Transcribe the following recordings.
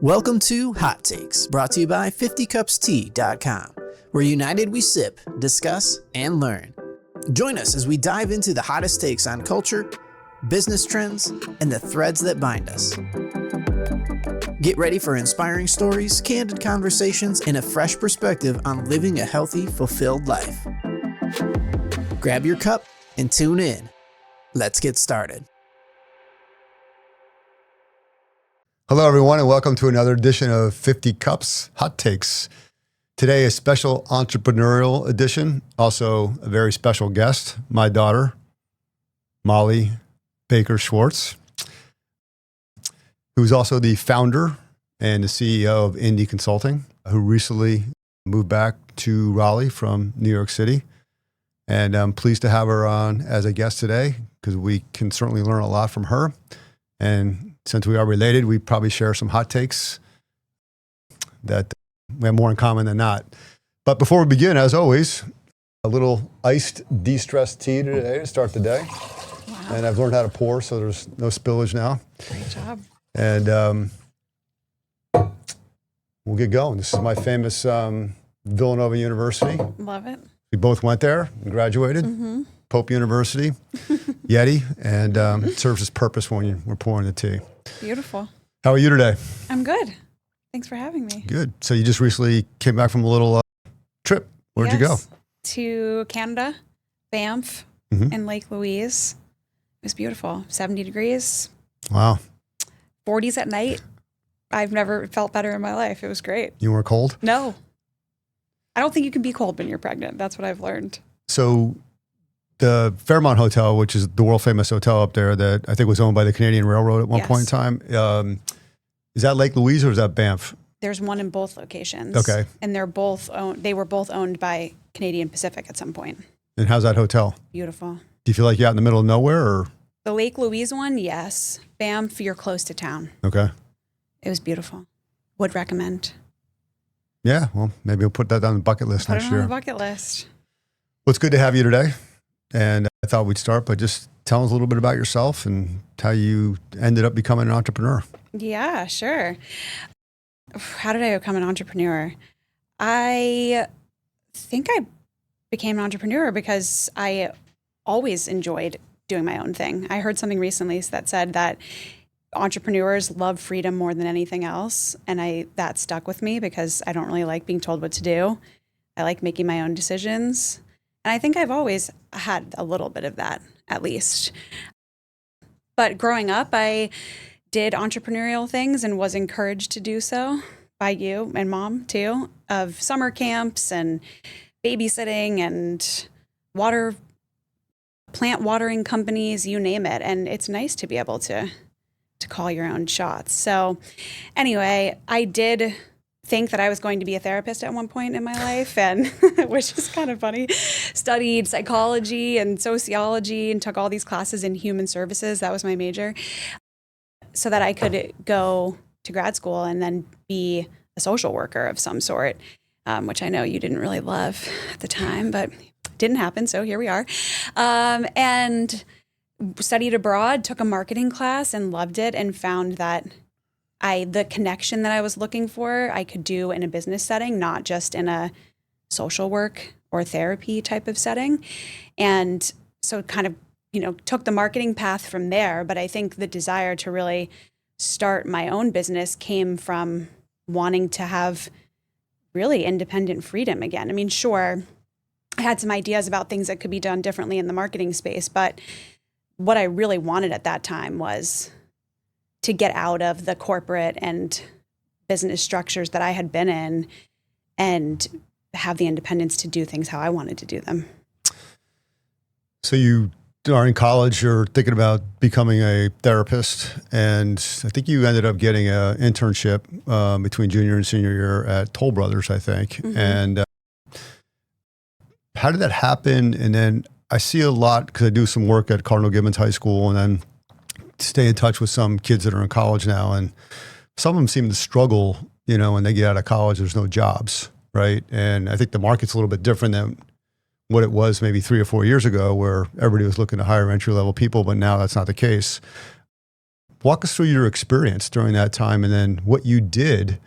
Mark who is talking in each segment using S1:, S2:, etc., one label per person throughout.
S1: Welcome to Hot Takes, brought to you by 50cupstea.com, where united we sip, discuss, and learn. Join us as we dive into the hottest takes on culture, business trends, and the threads that bind us. Get ready for inspiring stories, candid conversations, and a fresh perspective on living a healthy, fulfilled life. Grab your cup and tune in. Let's get started.
S2: Hello, everyone, and welcome to another edition of 50 Cups Hot Takes. Today, a special entrepreneurial edition. Also, a very special guest, my daughter, Molly Baker-Schwartz, who's also the founder and the CEO of Indie Consulting, who recently moved back to Raleigh from New York City. And I'm pleased to have her on as a guest today because we can certainly learn a lot from her. And since we are related, we probably share some hot takes that we have more in common than not. But before we begin, as always, a little iced de-stressed tea today to start the day.
S3: Wow.
S2: And I've learned how to pour, so there's no spillage now.
S3: Great job.
S2: And we'll get going. This is my famous Villanova University.
S3: Love it.
S2: We both went there and graduated.
S3: Mm-hmm.
S2: Pope University, Yeti, and it serves its purpose when we're pouring the tea.
S3: Beautiful.
S2: How are you today?
S3: I'm good. Thanks for having me.
S2: Good. So you just recently came back from a little trip. Where'd you go?
S3: To Canada, Banff, and Lake Louise. It was beautiful. 70 degrees.
S2: Wow.
S3: 40s at night. I've never felt better in my life. It was great.
S2: You weren't cold?
S3: No. I don't think you can be cold when you're pregnant. That's what I've learned.
S2: So the Fairmont Hotel, which is the world famous hotel up there that I think was owned by the Canadian Railroad at one point in time. Is that Lake Louise or is that Banff?
S3: There's one in both locations.
S2: Okay.
S3: And they were both owned by Canadian Pacific at some point.
S2: And how's that hotel?
S3: Beautiful.
S2: Do you feel like you're out in the middle of nowhere or?
S3: The Lake Louise one, yes. Banff, you're close to town.
S2: Okay.
S3: It was beautiful. Would recommend.
S2: Yeah, well, maybe we'll put that on the bucket list
S3: Put
S2: next
S3: it on
S2: year.
S3: the bucket list.
S2: Well, it's good to have you today. And I thought we'd start by just telling us a little bit about yourself and how you ended up becoming an entrepreneur.
S3: Yeah, sure. How did I become an entrepreneur? I think I became an entrepreneur because I always enjoyed doing my own thing. I heard something recently that said that entrepreneurs love freedom more than anything else. And that stuck with me because I don't really like being told what to do. I like making my own decisions. And I think I've always had a little bit of that, at least. But growing up, I did entrepreneurial things and was encouraged to do so by you and mom, too, of summer camps and babysitting and plant watering companies, you name it. And it's nice to be able to call your own shots. So anyway, I did think that I was going to be a therapist at one point in my life, and which is kind of funny. Studied psychology and sociology and took all these classes in human services. That was my major, so that I could go to grad school and then be a social worker of some sort, which I know you didn't really love at the time, but didn't happen. So here we are. And studied abroad, took a marketing class and loved it, and found that the connection that I was looking for, I could do in a business setting, not just in a social work or therapy type of setting. And so kind of, took the marketing path from there. But I think the desire to really start my own business came from wanting to have really independent freedom again. I mean, sure, I had some ideas about things that could be done differently in the marketing space, but what I really wanted at that time was to get out of the corporate and business structures that I had been in and have the independence to do things how I wanted to do them.
S2: So you are in college, you're thinking about becoming a therapist, and I think you ended up getting an internship between junior and senior year at Toll Brothers, I think. Mm-hmm. And how did that happen? And then I see a lot, because I do some work at Cardinal Gibbons High School and then stay in touch with some kids that are in college now. And some of them seem to struggle, when they get out of college, there's no jobs, right? And I think the market's a little bit different than what it was maybe 3 or 4 years ago, where everybody was looking to hire entry-level people, but now that's not the case. walk us through your experience during that time and then what you did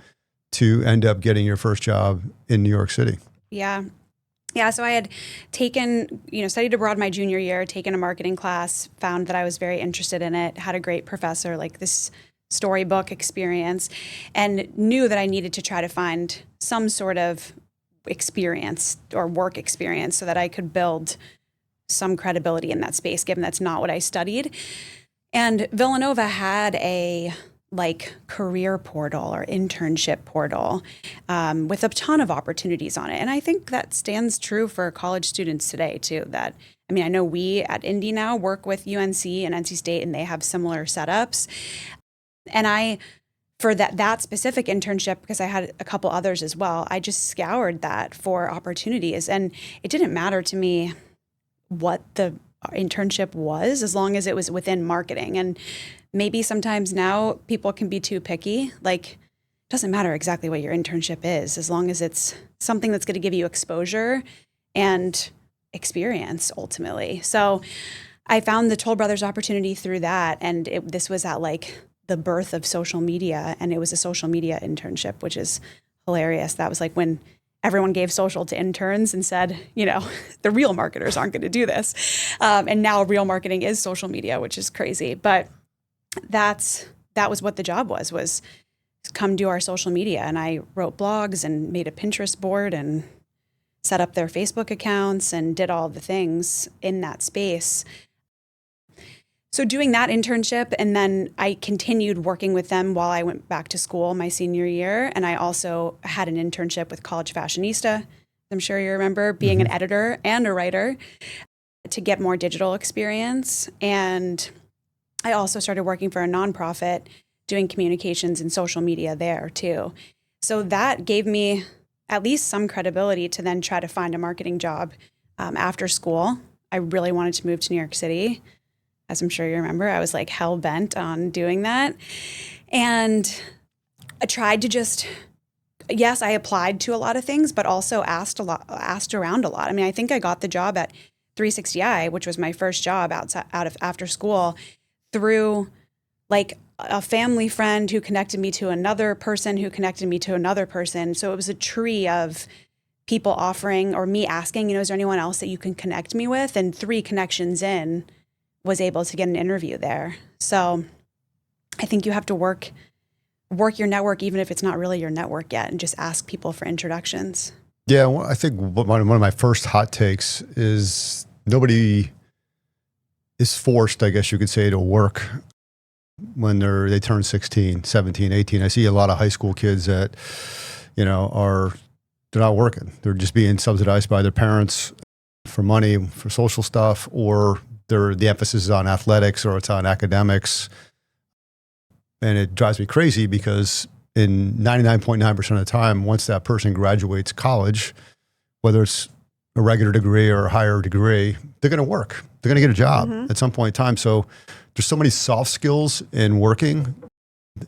S2: to end up getting your first job in New York City.
S3: Yeah. Yeah. So I had taken, studied abroad my junior year, taken a marketing class, found that I was very interested in it, had a great professor, like this storybook experience, and knew that I needed to try to find some sort of experience or work experience so that I could build some credibility in that space, given that's not what I studied. And Villanova had a career portal or internship portal with a ton of opportunities on it. And I think that stands true for college students today too. I know we at Indy now work with UNC and NC State, and they have similar setups. And for that specific internship, because I had a couple others as well, I just scoured that for opportunities. And it didn't matter to me what the internship was, as long as it was within marketing. And maybe sometimes now people can be too picky. Like, it doesn't matter exactly what your internship is, as long as it's something that's going to give you exposure and experience ultimately. So I found the Toll Brothers opportunity through that. And this was at the birth of social media. And it was a social media internship, which is hilarious. That was when everyone gave social to interns and said, the real marketers aren't going to do this. And now real marketing is social media, which is crazy. But that was what the job was come do our social media. And I wrote blogs and made a Pinterest board and set up their Facebook accounts and did all the things in that space. So doing that internship, and then I continued working with them while I went back to school my senior year. And I also had an internship with College Fashionista, I'm sure you remember, being an editor and a writer to get more digital experience. And I also started working for a nonprofit doing communications and social media there too. So that gave me at least some credibility to then try to find a marketing job after school. I really wanted to move to New York City. As I'm sure you remember, I was hell bent on doing that. And I tried to yes, I applied to a lot of things, but also asked around a lot. I think I got the job at 360i, which was my first job out of after school, through a family friend who connected me to another person who connected me to another person. So it was a tree of people offering, or me asking, is there anyone else that you can connect me with? And 3 connections in, was able to get an interview there. So I think you have to work your network, even if it's not really your network yet, and just ask people for introductions.
S2: Yeah, well, I think one of my first hot takes is nobody is forced, I guess you could say, to work when they turn 16, 17, 18. I see a lot of high school kids that, they're not working. They're just being subsidized by their parents for money, for social stuff, or the emphasis is on athletics or it's on academics. And it drives me crazy because in 99.9% of the time, once that person graduates college, whether it's a regular degree or a higher degree, they're going to work. They're going to get a job at some point in time. So there's so many soft skills in working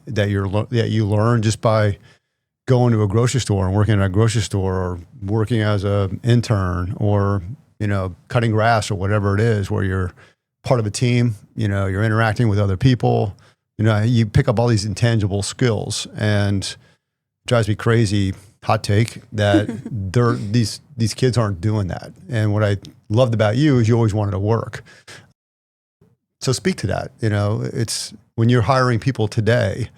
S2: that you learn just by going to a grocery store and working at a grocery store, or working as an intern, or cutting grass, or whatever it is, where you're part of a team, you're interacting with other people, you pick up all these intangible skills. And it drives me crazy, hot take, that these kids aren't doing that. And what I loved about you is you always wanted to work. So speak to that. It's when you're hiring people today,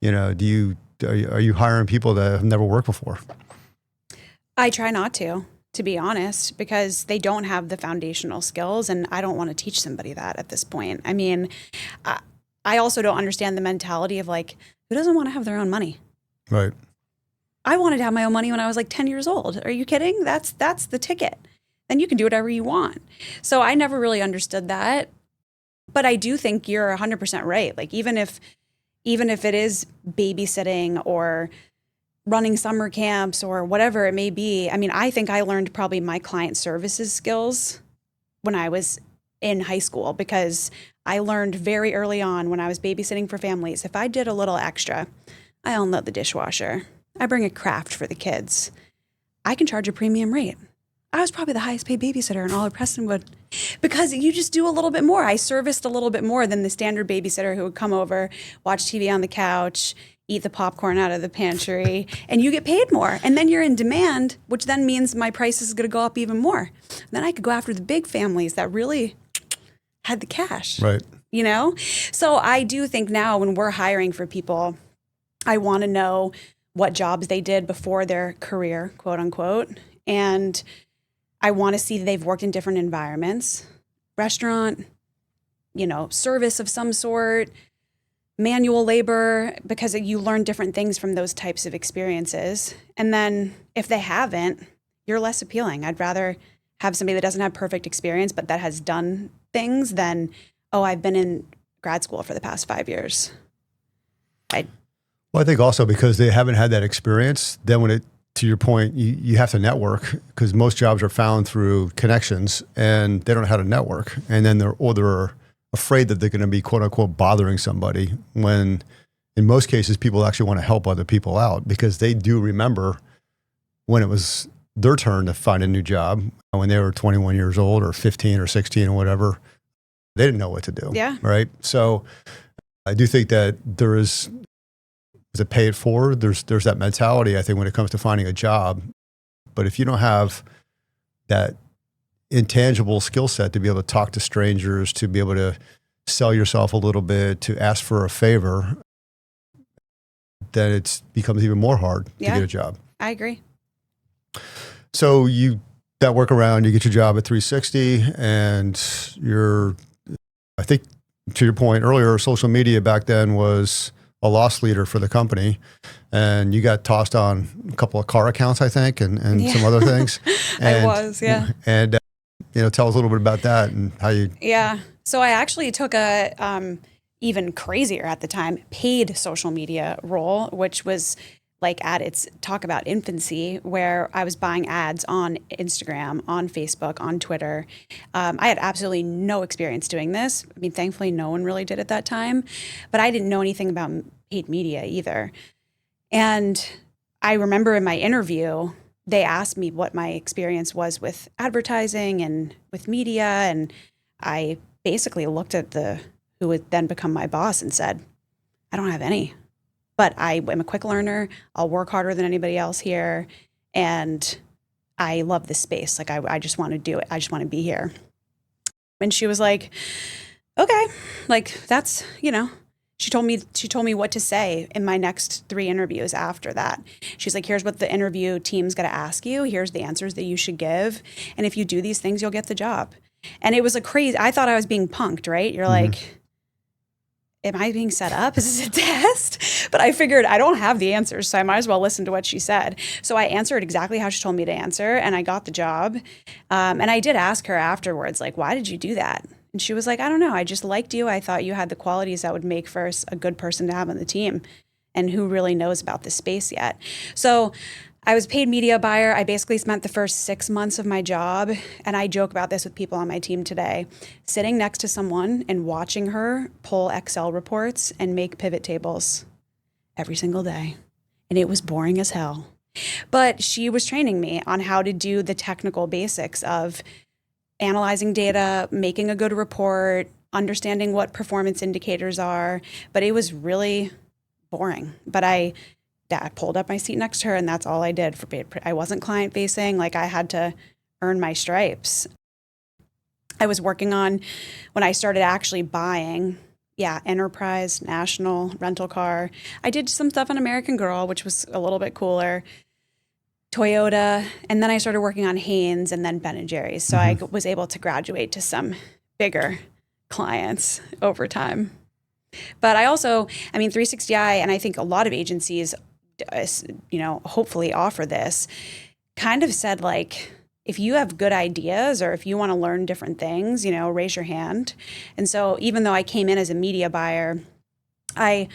S2: are you hiring people that have never worked before?
S3: I try not to be honest, because they don't have the foundational skills, and I don't want to teach somebody that at this point. I also don't understand the mentality of who doesn't want to have their own money?
S2: Right.
S3: I wanted to have my own money when I was 10 years old. Are you kidding? That's the ticket. Then you can do whatever you want. So I never really understood that. But I do think you're 100% right. Even if it is babysitting or running summer camps or whatever it may be. I think I learned probably my client services skills when I was in high school, because I learned very early on when I was babysitting for families, if I did a little extra, I unload the dishwasher, I bring a craft for the kids, I can charge a premium rate. I was probably the highest paid babysitter in all of Prestonwood Because you just do a little bit more. I serviced a little bit more than the standard babysitter who would come over, watch TV on the couch, eat the popcorn out of the pantry, and you get paid more. And then you're in demand, which then means my price is going to go up even more. Then I could go after the big families that really had the cash.
S2: Right.
S3: You know? So I do think now when we're hiring for people, I want to know what jobs they did before their career, quote unquote. And I want to see that they've worked in different environments, restaurant, service of some sort, manual labor, because you learn different things from those types of experiences. And then if they haven't, you're less appealing. I'd rather have somebody that doesn't have perfect experience, but that has done things than, oh, I've been in grad school for the past 5 years.
S2: Well, I think also because they haven't had that experience, then to your point, you have to network, because most jobs are found through connections and they don't know how to network. And then they're afraid that they're going to be, quote unquote, bothering somebody, when in most cases, people actually want to help other people out, because they do remember when it was their turn to find a new job when they were 21 years old or 15 or 16 or whatever. They didn't know what to do. Yeah. Right. So I do think that there is it pay it forward? There's that mentality, I think, when it comes to finding a job. But if you don't have that intangible skill set to be able to talk to strangers, to be able to sell yourself a little bit, to ask for a favor, then it becomes even more hard to get a job.
S3: I agree.
S2: So that workaround, you get your job at 360, and I think to your point earlier, social media back then was a loss leader for the company, and you got tossed on a couple of car accounts, I think, and some other things. And,
S3: I was, yeah.
S2: And tell us a little bit about that and how you.
S3: Yeah. So I actually took a even crazier at the time paid social media role, which was like at its talk about infancy, where I was buying ads on Instagram, on Facebook, on Twitter. I had absolutely no experience doing this. I mean, thankfully, no one really did at that time, but I didn't know anything about paid media either. And I remember in my interview, they asked me what my experience was with advertising and with media. And I basically looked at who would then become my boss and said, I don't have any. But I am a quick learner. I'll work harder than anybody else here. And I love this space. Like, I just want to do it. I just want to be here. And she was like, okay, like that's, she told me what to say in my next 3 interviews after that. She's like, here's what the interview team's going to ask you. Here's the answers that you should give. And if you do these things, you'll get the job. And it was I thought I was being punked, right? You're like, am I being set up? Is this a test? But I figured I don't have the answers, so I might as well listen to what she said. So I answered exactly how she told me to answer, and I got the job. And I did ask her afterwards, like, why did you do that? And she was like, I don't know. I just liked you. I thought you had the qualities that would make for a good person to have on the team. And who really knows about this space yet? So I was a paid media buyer. I basically spent the first 6 months of my job, and I joke about this with people on my team today, sitting next to someone and watching her pull Excel reports and make pivot tables every single day. And it was boring as hell. But she was training me on how to do the technical basics of analyzing data, making a good report, understanding what performance indicators are. But it was really boring. But I pulled up my seat next to her, and that's all I did. I wasn't client facing. Like, I had to earn my stripes. I was working on, when I started actually buying, enterprise, national, rental car. I did some stuff on American Girl, which was a little bit cooler, Toyota, and then I started working on Hanes and then Ben & Jerry's. So I was able to graduate to some bigger clients over time. But I also, 360i, and I think a lot of agencies, hopefully offer this, kind of said, like, if you have good ideas or if you want to learn different things, raise your hand. And so even though I came in as a media buyer, I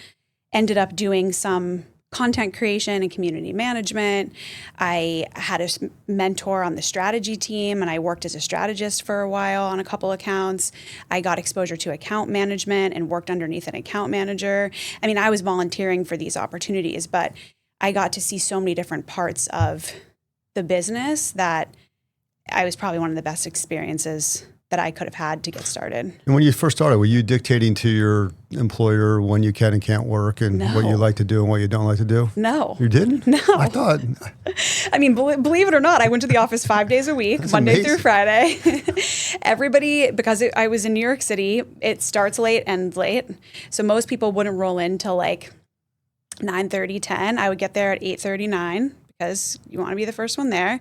S3: ended up doing some content creation and community management. I had a mentor on the strategy team, and I worked as a strategist for a while on a couple accounts. I got exposure to account management and worked underneath an account manager. I was volunteering for these opportunities, but I got to see so many different parts of the business that I was probably one of the best experiences that I could have had to get started.
S2: And when you first started, were you dictating to your employer when you can and can't work and what you like to do and what you don't like to do?
S3: No.
S2: You didn't?
S3: No.
S2: I thought.
S3: I mean, believe it or not, I went to the office 5 days a week,
S2: That's
S3: Monday
S2: amazing.
S3: through Friday. Everybody, because I was in New York City, it starts late, ends late. So most people wouldn't roll in till like 9:30, 10. I would get there at 8:39 because you want to be the first one there.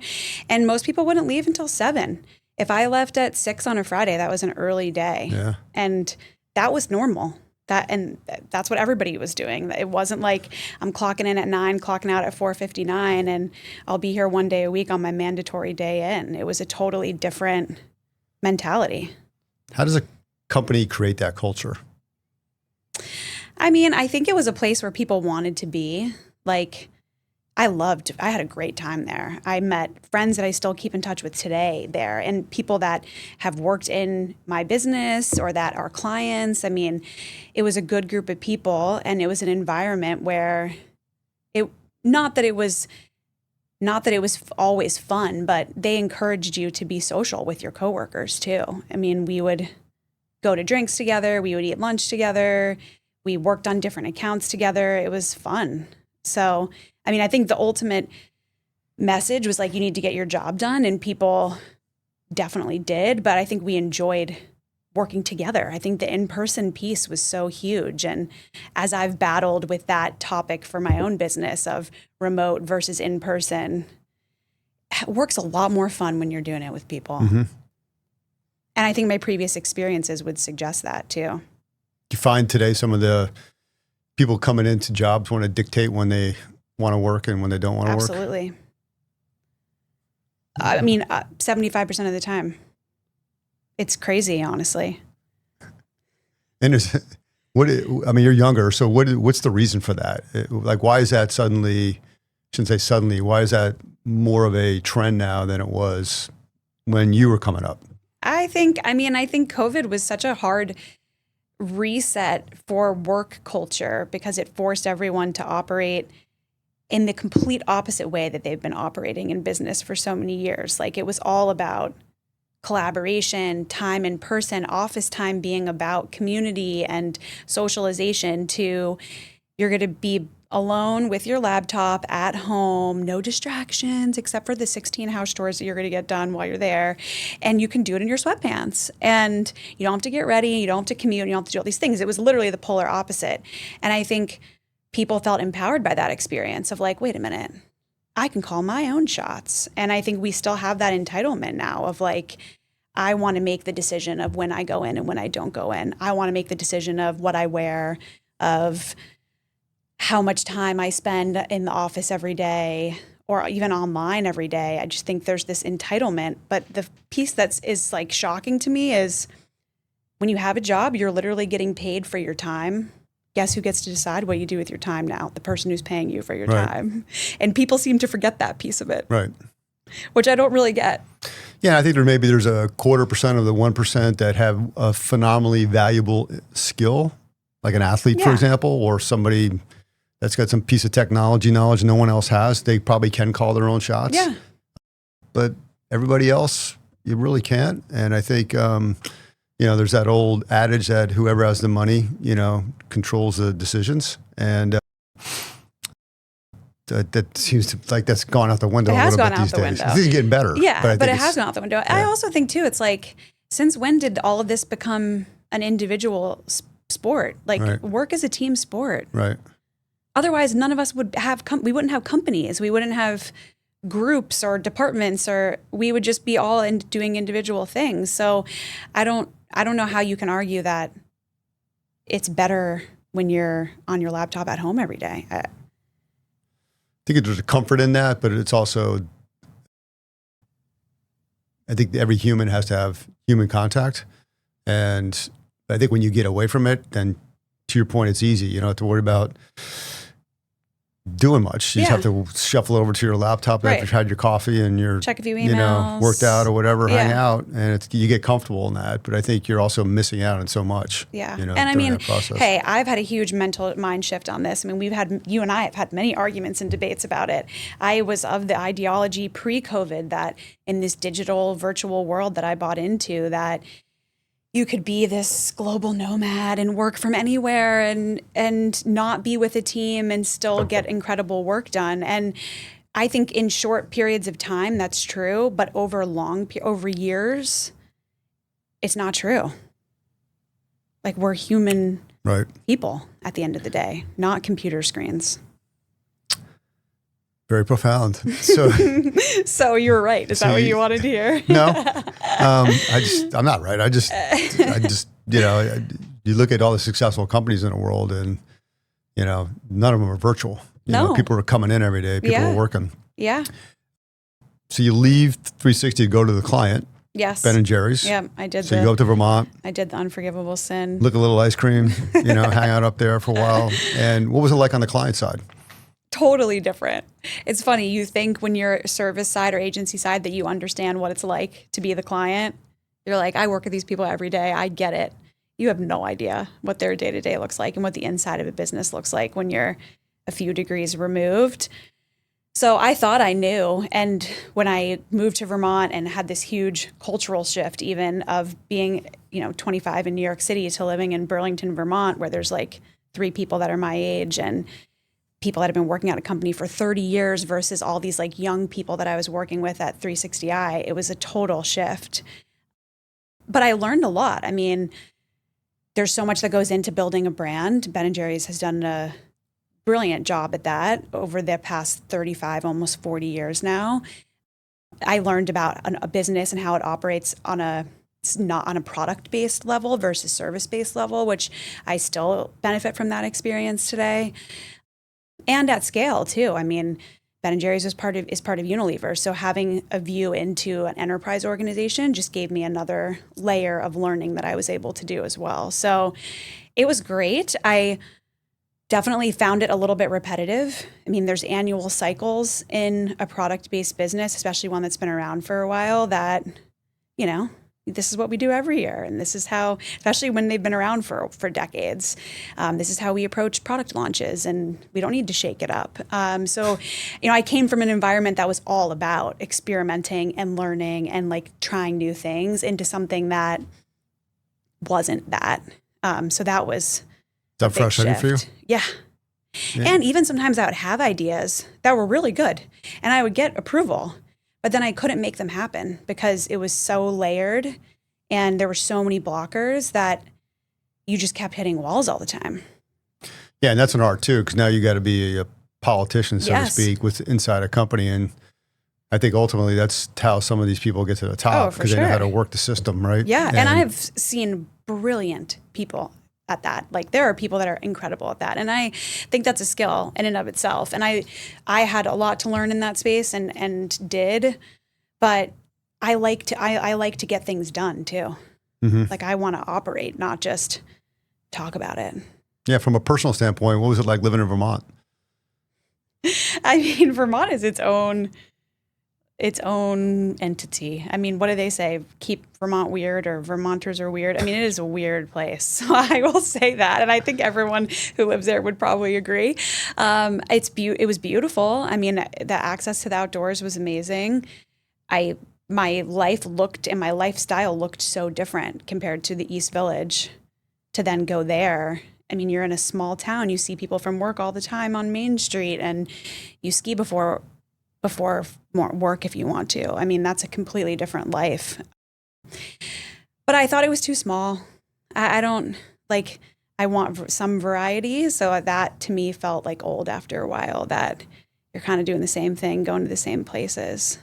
S3: And most people wouldn't leave until 7. If I left at 6 on a Friday, that was an early day.
S2: Yeah.
S3: And that was normal. That's what everybody was doing. It wasn't like I'm clocking in at 9, clocking out at 4:59, and I'll be here one day a week on my mandatory day in. It was a totally different mentality.
S2: How does a company create that culture?
S3: I mean, I think it was a place where people wanted to be. Like, I had a great time there. I met friends that I still keep in touch with today there, and people that have worked in my business or that are clients. I mean, it was a good group of people, and it was an environment where not that it was always fun, but they encouraged you to be social with your coworkers too. I mean, we would go to drinks together, we would eat lunch together, we worked on different accounts together. It was fun. So, I mean, I think the ultimate message was like, you need to get your job done, and people definitely did, but I think we enjoyed working together. I think the in-person piece was so huge. And as I've battled with that topic for my own business of remote versus in-person, work's a lot more fun when you're doing it with people.
S2: Mm-hmm.
S3: And I think my previous experiences would suggest that too.
S2: Do you find today some of the people coming into jobs want to dictate when they want to work and when they don't want to work?
S3: Absolutely. I mean, 75% of the time. It's crazy, honestly.
S2: And you're younger, so what's the reason for that? Like, why is that suddenly, shouldn't say suddenly, why is that more of a trend now than it was when you were coming up?
S3: I think COVID was such a hard reset for work culture because it forced everyone to operate in the complete opposite way that they've been operating in business for so many years. Like, it was all about collaboration, time in person, office time being about community and socialization, to you're going to be alone with your laptop at home, no distractions except for the 16 house chores that you're going to get done while you're there. And you can do it in your sweatpants, and you don't have to get ready, you don't have to commute, you don't have to do all these things. It was literally the polar opposite. And I think people felt empowered by that experience of like, wait a minute, I can call my own shots. And I think we still have that entitlement now of like, I want to make the decision of when I go in and when I don't go in. I want to make the decision of what I wear, of how much time I spend in the office every day or even online every day. I just think there's this entitlement. But the piece is like shocking to me is when you have a job, you're literally getting paid for your time. Guess who gets to decide what you do with your time now? The person who's paying you for your time. And people seem to forget that piece of it. Right. Which I don't really get.
S2: Yeah, I think there's a 0.25% of the 1% that have a phenomenally valuable skill, like an athlete, for example, or somebody that's got some piece of technology knowledge no one else has. They probably can call their own shots. Yeah. But everybody else, you really can't. And I think, there's that old adage that whoever has the money, controls the decisions. And that seems to, like, that's gone out the window a little bit these days. It's getting better.
S3: Yeah, but it has gone out the window. Yeah. I also think, too, it's like, since when did all of this become an individual sport? Like, work is a team sport. Right. Otherwise, none of us would have, we wouldn't have companies. We wouldn't have groups or departments, or we would just be all doing individual things. So I don't know how you can argue that it's better when you're on your laptop at home every day.
S2: I think there's a comfort in that, but it's also, I think every human has to have human contact. And I think when you get away from it, then to your point, it's easy. You don't have to worry about doing much. You just
S3: Yeah.
S2: have to shuffle over to your laptop after
S3: Right.
S2: you've had your coffee and you're,
S3: Check a few
S2: you know,
S3: emails.
S2: worked out or whatever, hang
S3: Yeah.
S2: out, and you get comfortable in that. But I think you're also missing out on so much.
S3: Yeah.
S2: You know,
S3: And I
S2: during
S3: mean,
S2: that process.
S3: hey, I've had a huge mental mind shift on this. I mean, you and I have had many arguments and debates about it. I was of the ideology pre-COVID that in this digital virtual world that I bought into, that you could be this global nomad and work from anywhere and not be with a team and still get incredible work done. And I think in short periods of time, that's true, but over years, it's not true. Like, we're human
S2: Right.
S3: people at the end of the day, not computer screens.
S2: Very profound. So
S3: So you're right. Is
S2: So
S3: that what
S2: you-
S3: you wanted to hear?
S2: no, I'm not right. I just, you know, you look at all the successful companies in the world, and you know, none of them are virtual. You know,
S3: No.
S2: people are coming in every day. People
S3: Yeah.
S2: are working.
S3: Yeah.
S2: So you leave 360 to go to the client,
S3: Yes.
S2: Ben and Jerry's.
S3: Yeah, I did
S2: So you go up to Vermont,
S3: I did the unforgivable sin.
S2: lick a little ice cream, you know, hang out up there for a while. And what was it like on the client side?
S3: Totally different. It's funny. You think when you're service side or agency side that you understand what it's like to be the client. You're like, I work with these people every day. I get it. You have no idea what their day-to-day looks like and what the inside of a business looks like when you're a few degrees removed. So I thought I knew. And when I moved to Vermont and had this huge cultural shift, even of being, 25 in New York City to living in Burlington, Vermont, where there's like 3 people that are my age and people that have been working at a company for 30 years versus all these like young people that I was working with at 360i, it was a total shift. But I learned a lot. I mean, there's so much that goes into building a brand. Ben & Jerry's has done a brilliant job at that over the past 35, almost 40 years now. I learned about a business and how it operates not on a product-based level versus service-based level, which I still benefit from that experience today. And at scale too. I mean, Ben & Jerry's is part of Unilever. So having a view into an enterprise organization just gave me another layer of learning that I was able to do as well. So it was great. I definitely found it a little bit repetitive. I mean, there's annual cycles in a product-based business, especially one that's been around for a while, that, this is what we do every year. And this is how, especially when they've been around for decades, this is how we approach product launches, and we don't need to shake it up. So I came from an environment that was all about experimenting and learning and like trying new things into something that wasn't that. So that was
S2: Is that frustrating for you?
S3: Yeah. And even sometimes I would have ideas that were really good and I would get approval, but then I couldn't make them happen because it was so layered and there were so many blockers that you just kept hitting walls all the time.
S2: Yeah, and that's an art too, because now you got to be a politician, so
S3: Yes.
S2: to speak, with inside a company. And I think ultimately that's how some of these people get to the top,
S3: for
S2: because they know how
S3: sure.
S2: to work the system, right?
S3: Yeah. And I've seen brilliant people at that. Like there are people that are incredible at that. And I think that's a skill in and of itself. And I had a lot to learn in that space and did, but I like to get things done too.
S2: Mm-hmm.
S3: Like I want to operate, not just talk about it.
S2: Yeah, from a personal standpoint, what was it like living in Vermont?
S3: I mean, Vermont is its own entity. I mean, what do they say? Keep Vermont weird, or Vermonters are weird. I mean, it is a weird place. So I will say that. And I think everyone who lives there would probably agree. It was beautiful. I mean, the access to the outdoors was amazing. My life looked and my lifestyle looked so different compared to the East Village to then go there. I mean, you're in a small town. You see people from work all the time on Main Street, and you ski before more work if you want to. I mean, that's a completely different life. But I thought it was too small. I don't like, I want some variety. So that to me felt like old after a while, that you're kind of doing the same thing, going to the same places.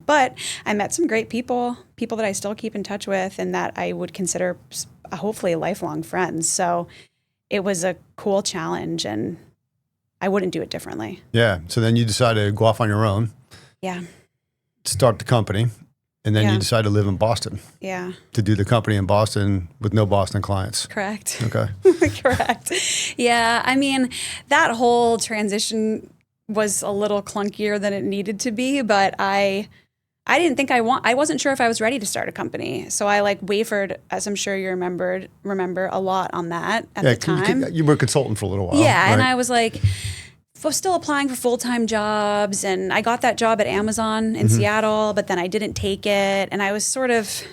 S3: But I met some great people that I still keep in touch with and that I would consider hopefully lifelong friends. So it was a cool challenge and I wouldn't do it differently.
S2: Yeah. So then you decided to go off on your own,
S3: Yeah.
S2: start the company, and then
S3: Yeah.
S2: you decided to live in Boston,
S3: Yeah.
S2: to do the company in Boston with no Boston clients.
S3: Correct.
S2: Okay.
S3: Correct. Yeah. I mean, that whole transition was a little clunkier than it needed to be, but I didn't think I wasn't sure if I was ready to start a company. So I like wavered, as I'm sure you remember a lot on that at the time.
S2: You were a consultant for a little while.
S3: Yeah.
S2: Right?
S3: And I was like, was still applying for full-time jobs, and I got that job at Amazon in Seattle, but then I didn't take it. And I was sort of,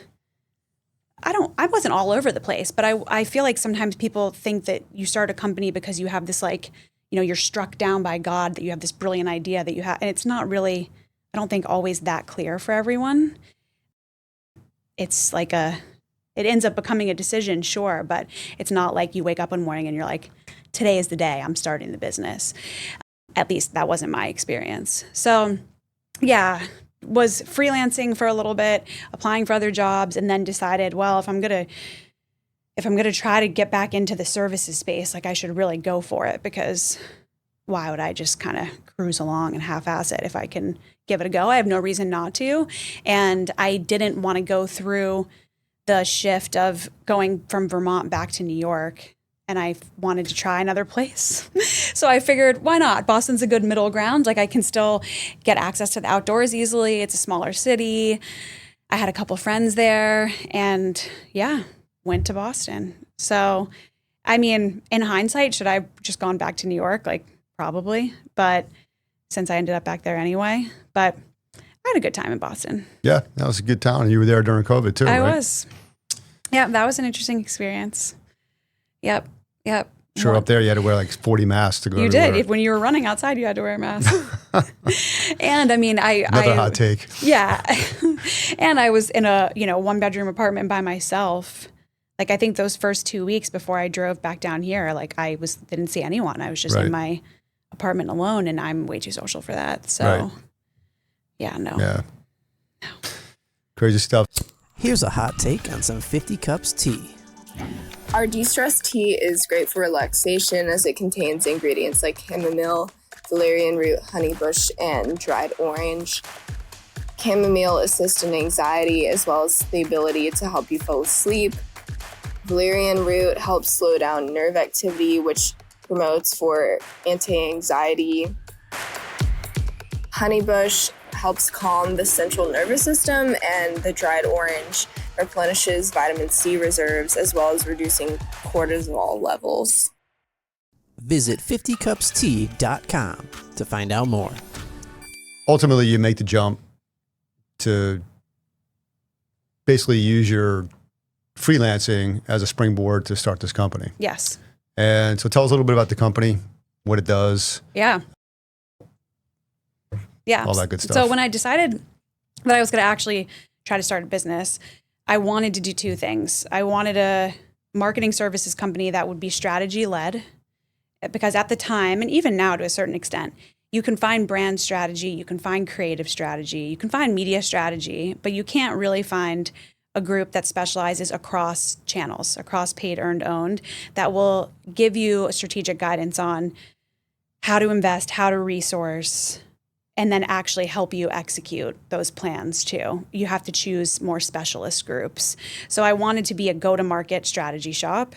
S3: I wasn't all over the place, but I feel like sometimes people think that you start a company because you have this like, you're struck down by God that you have this brilliant idea that you have. And it's not really, I don't think always that clear for everyone. It's like it ends up becoming a decision, sure, but it's not like you wake up one morning and you're like, today is the day I'm starting the business. At least that wasn't my experience. So yeah, was freelancing for a little bit, applying for other jobs, and then decided, well, if I'm gonna try to get back into the services space, like I should really go for it, because why would I just kind of cruise along and half-ass it if I can give it a go? I have no reason not to. And I didn't want to go through the shift of going from Vermont back to New York, and I wanted to try another place. So I figured, why not? Boston's a good middle ground. Like I can still get access to the outdoors easily. It's a smaller city. I had a couple friends there, and yeah, went to Boston. So, I mean, in hindsight, should I just gone back to New York? Like probably, but since I ended up back there anyway, but I had a good time in Boston.
S2: Yeah, that was a good town. You were there during COVID too,
S3: I
S2: right?
S3: was. Yeah, that was an interesting experience. Yep.
S2: Sure, up there you had to wear like 40 masks to go
S3: You
S2: everywhere.
S3: did. When you were running outside, you had to wear a mask. And I mean,
S2: Another hot take.
S3: Yeah. And I was in a, 1-bedroom apartment by myself. Like I think those first 2 weeks before I drove back down here, like didn't see anyone. I was just in my apartment alone, and I'm way too social for that. So yeah, no.
S2: Yeah. No. Crazy stuff.
S1: Here's a hot take on some 50 Cups tea.
S4: Our de-stress tea is great for relaxation as it contains ingredients like chamomile, valerian root, honeybush, and dried orange. Chamomile assists in anxiety as well as the ability to help you fall asleep. Valerian root helps slow down nerve activity, which promotes for anti-anxiety. Honeybush helps calm the central nervous system, and the dried orange replenishes vitamin C reserves as well as reducing cortisol levels.
S1: Visit 50cupstea.com to find out more.
S2: Ultimately, you make the jump to basically use your freelancing as a springboard to start this company.
S3: Yes.
S2: And so tell us a little bit about the company, what it does.
S3: Yeah.
S2: All that good stuff.
S3: So when I decided that I was going to actually try to start a business, I wanted to do two things. I wanted a marketing services company that would be strategy led, because at the time, and even now to a certain extent, you can find brand strategy, you can find creative strategy, you can find media strategy, but you can't really find a group that specializes across channels, across paid, earned, owned, that will give you a strategic guidance on how to invest, how to resource, and then actually help you execute those plans too. You have to choose more specialist groups. So I wanted to be a go-to-market strategy shop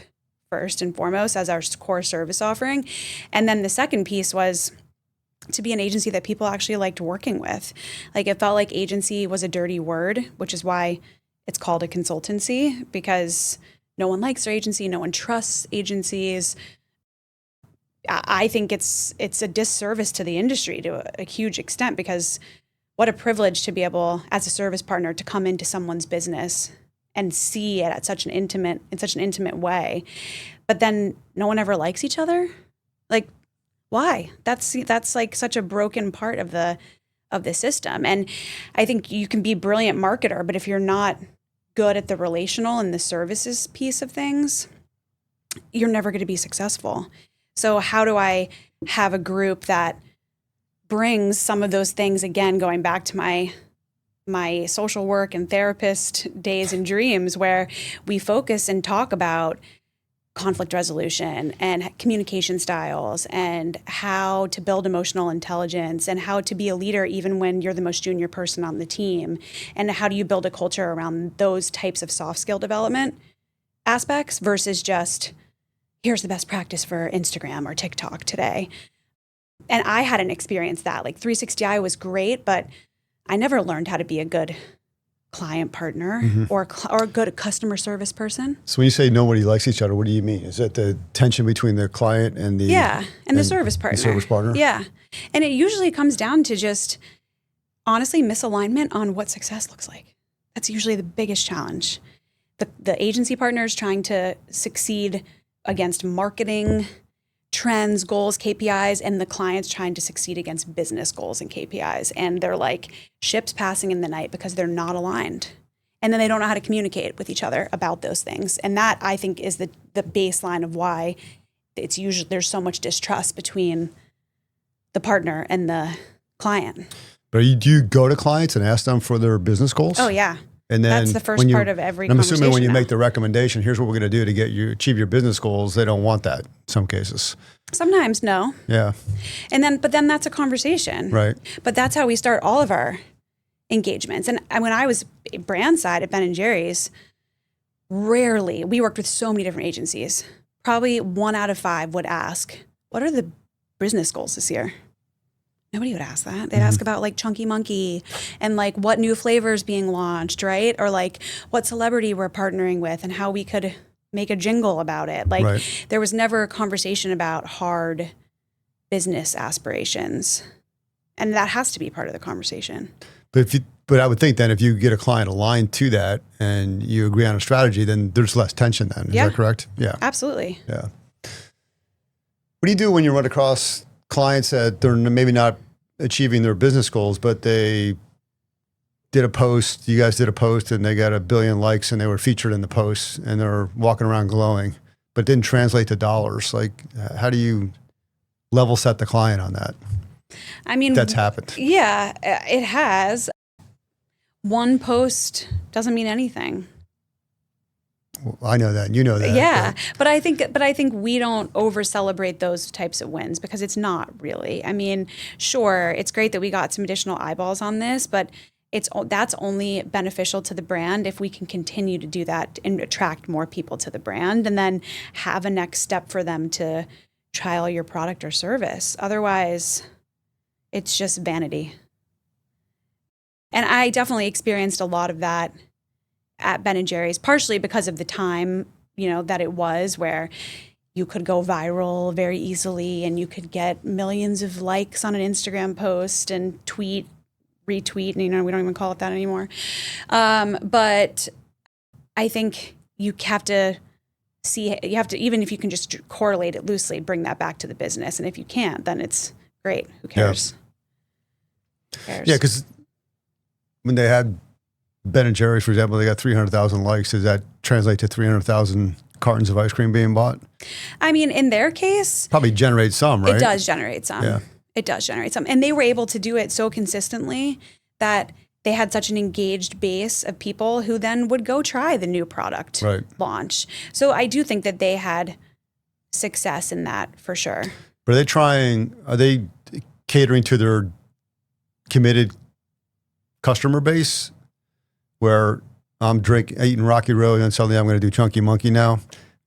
S3: first and foremost as our core service offering. And then the second piece was to be an agency that people actually liked working with. Like it felt like agency was a dirty word, which is why it's called a consultancy, because no one likes their agency, no one trusts agencies. I think it's a disservice to the industry to a huge extent, because what a privilege to be able, as a service partner, to come into someone's business and see it in such an intimate way. But then no one ever likes each other. Like, why? That's like such a broken part of the system. And I think you can be a brilliant marketer, but if you're not good at the relational and the services piece of things, you're never going to be successful. So how do I have a group that brings some of those things, again, going back to my social work and therapist days and dreams, where we focus and talk about conflict resolution and communication styles and how to build emotional intelligence and how to be a leader even when you're the most junior person on the team, and how do you build a culture around those types of soft skill development aspects versus just here's the best practice for Instagram or TikTok today. And I hadn't experienced that. Like 360i was great, but I never learned how to be a good client partner or a good customer service person.
S2: So when you say nobody likes each other, what do you mean? Is that the tension between the client and the
S3: and the service partner?
S2: The service partner?
S3: Yeah. And it usually comes down to just honestly misalignment on what success looks like. That's usually the biggest challenge. The agency partner is trying to succeed against marketing trends, goals, KPIs, and the client's trying to succeed against business goals and KPIs. And they're like ships passing in the night because they're not aligned. And then they don't know how to communicate with each other about those things. And that, I think, is the baseline of why it's usually there's so much distrust between the partner and the client.
S2: But do you go to clients and ask them for their business goals?
S3: Oh, yeah.
S2: And then
S3: that's the first part of every
S2: I'm
S3: conversation.
S2: assuming when you
S3: now.
S2: make the recommendation, here's what we're going to do to get you achieve your business goals, they don't want that in some cases.
S3: Sometimes no.
S2: Yeah.
S3: But then that's a conversation.
S2: Right.
S3: But that's how we start all of our engagements. And when I was brand side at Ben & Jerry's, rarely, we worked with so many different agencies. Probably 1 out of 5 would ask, what are the business goals this year? Nobody would ask that. They'd ask about like Chunky Monkey and like what new flavors being launched, right? Or like what celebrity we're partnering with and how we could make a jingle about it. Like there was never a conversation about hard business aspirations. And that has to be part of the conversation.
S2: But I would think then if you get a client aligned to that and you agree on a strategy, then there's less tension then. Is that correct? Yeah.
S3: Absolutely.
S2: Yeah. What do you do when you run across clients that they're maybe not achieving their business goals, but they did a post, you guys did a post and they got 1 billion likes and they were featured in the post and they're walking around glowing, but didn't translate to dollars? Like, how do you level set the client on that?
S3: I mean,
S2: that's happened.
S3: Yeah, it has. One post doesn't mean anything.
S2: Well, I know that. You know that.
S3: Yeah, but I think we don't over celebrate those types of wins because it's really. I mean, sure, it's great that we got some additional eyeballs on this, but that's only beneficial to the brand if we can continue to do that and attract more people to the brand, and then have a next step for them to trial your product or service. Otherwise, it's just vanity. And I definitely experienced a lot of that at Ben & Jerry's, partially because of the time, that it was where you could go viral very easily and you could get millions of likes on an Instagram post and retweet, and we don't even call it that anymore. But I think you have to even if you can just correlate it loosely, bring that back to the business. And if you can't, then it's great. Who cares?
S2: Yeah.
S3: Who cares?
S2: Yeah, because when they had Ben & Jerry's, for example, they got 300,000 likes. Does that translate to 300,000 cartons of ice cream being bought?
S3: I mean, in their case,
S2: probably generates some, right?
S3: It does generate some.
S2: Yeah.
S3: It does generate some. And they were able to do it so consistently that they had such an engaged base of people who then would go try the new product launch. So I do think that they had success in that for sure.
S2: But are they catering to their committed customer base where I'm eating Rocky Road and suddenly I'm going to do Chunky Monkey now?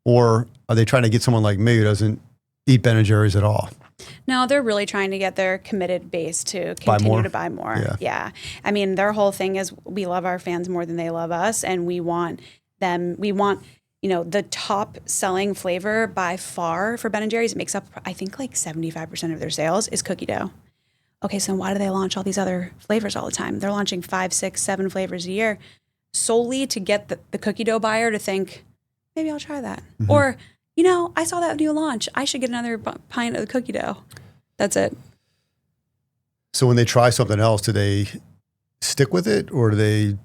S2: Or are they trying to get someone like me who doesn't eat Ben & Jerry's at all?
S3: No, they're really trying to get their committed base to continue to buy more. Yeah. I mean, their whole thing is we love our fans more than they love us, and we want the top selling flavor by far for Ben & Jerry's, it makes up, I think, like 75% of their sales is cookie dough. Okay, so why do they launch all these other flavors all the time? They're launching 5, 6, 7 flavors a year solely to get the cookie dough buyer to think, maybe I'll try that. Mm-hmm. Or, I saw that new launch. I should get another pint of the cookie dough. That's it.
S2: So when they try something else, do they stick with it, or do they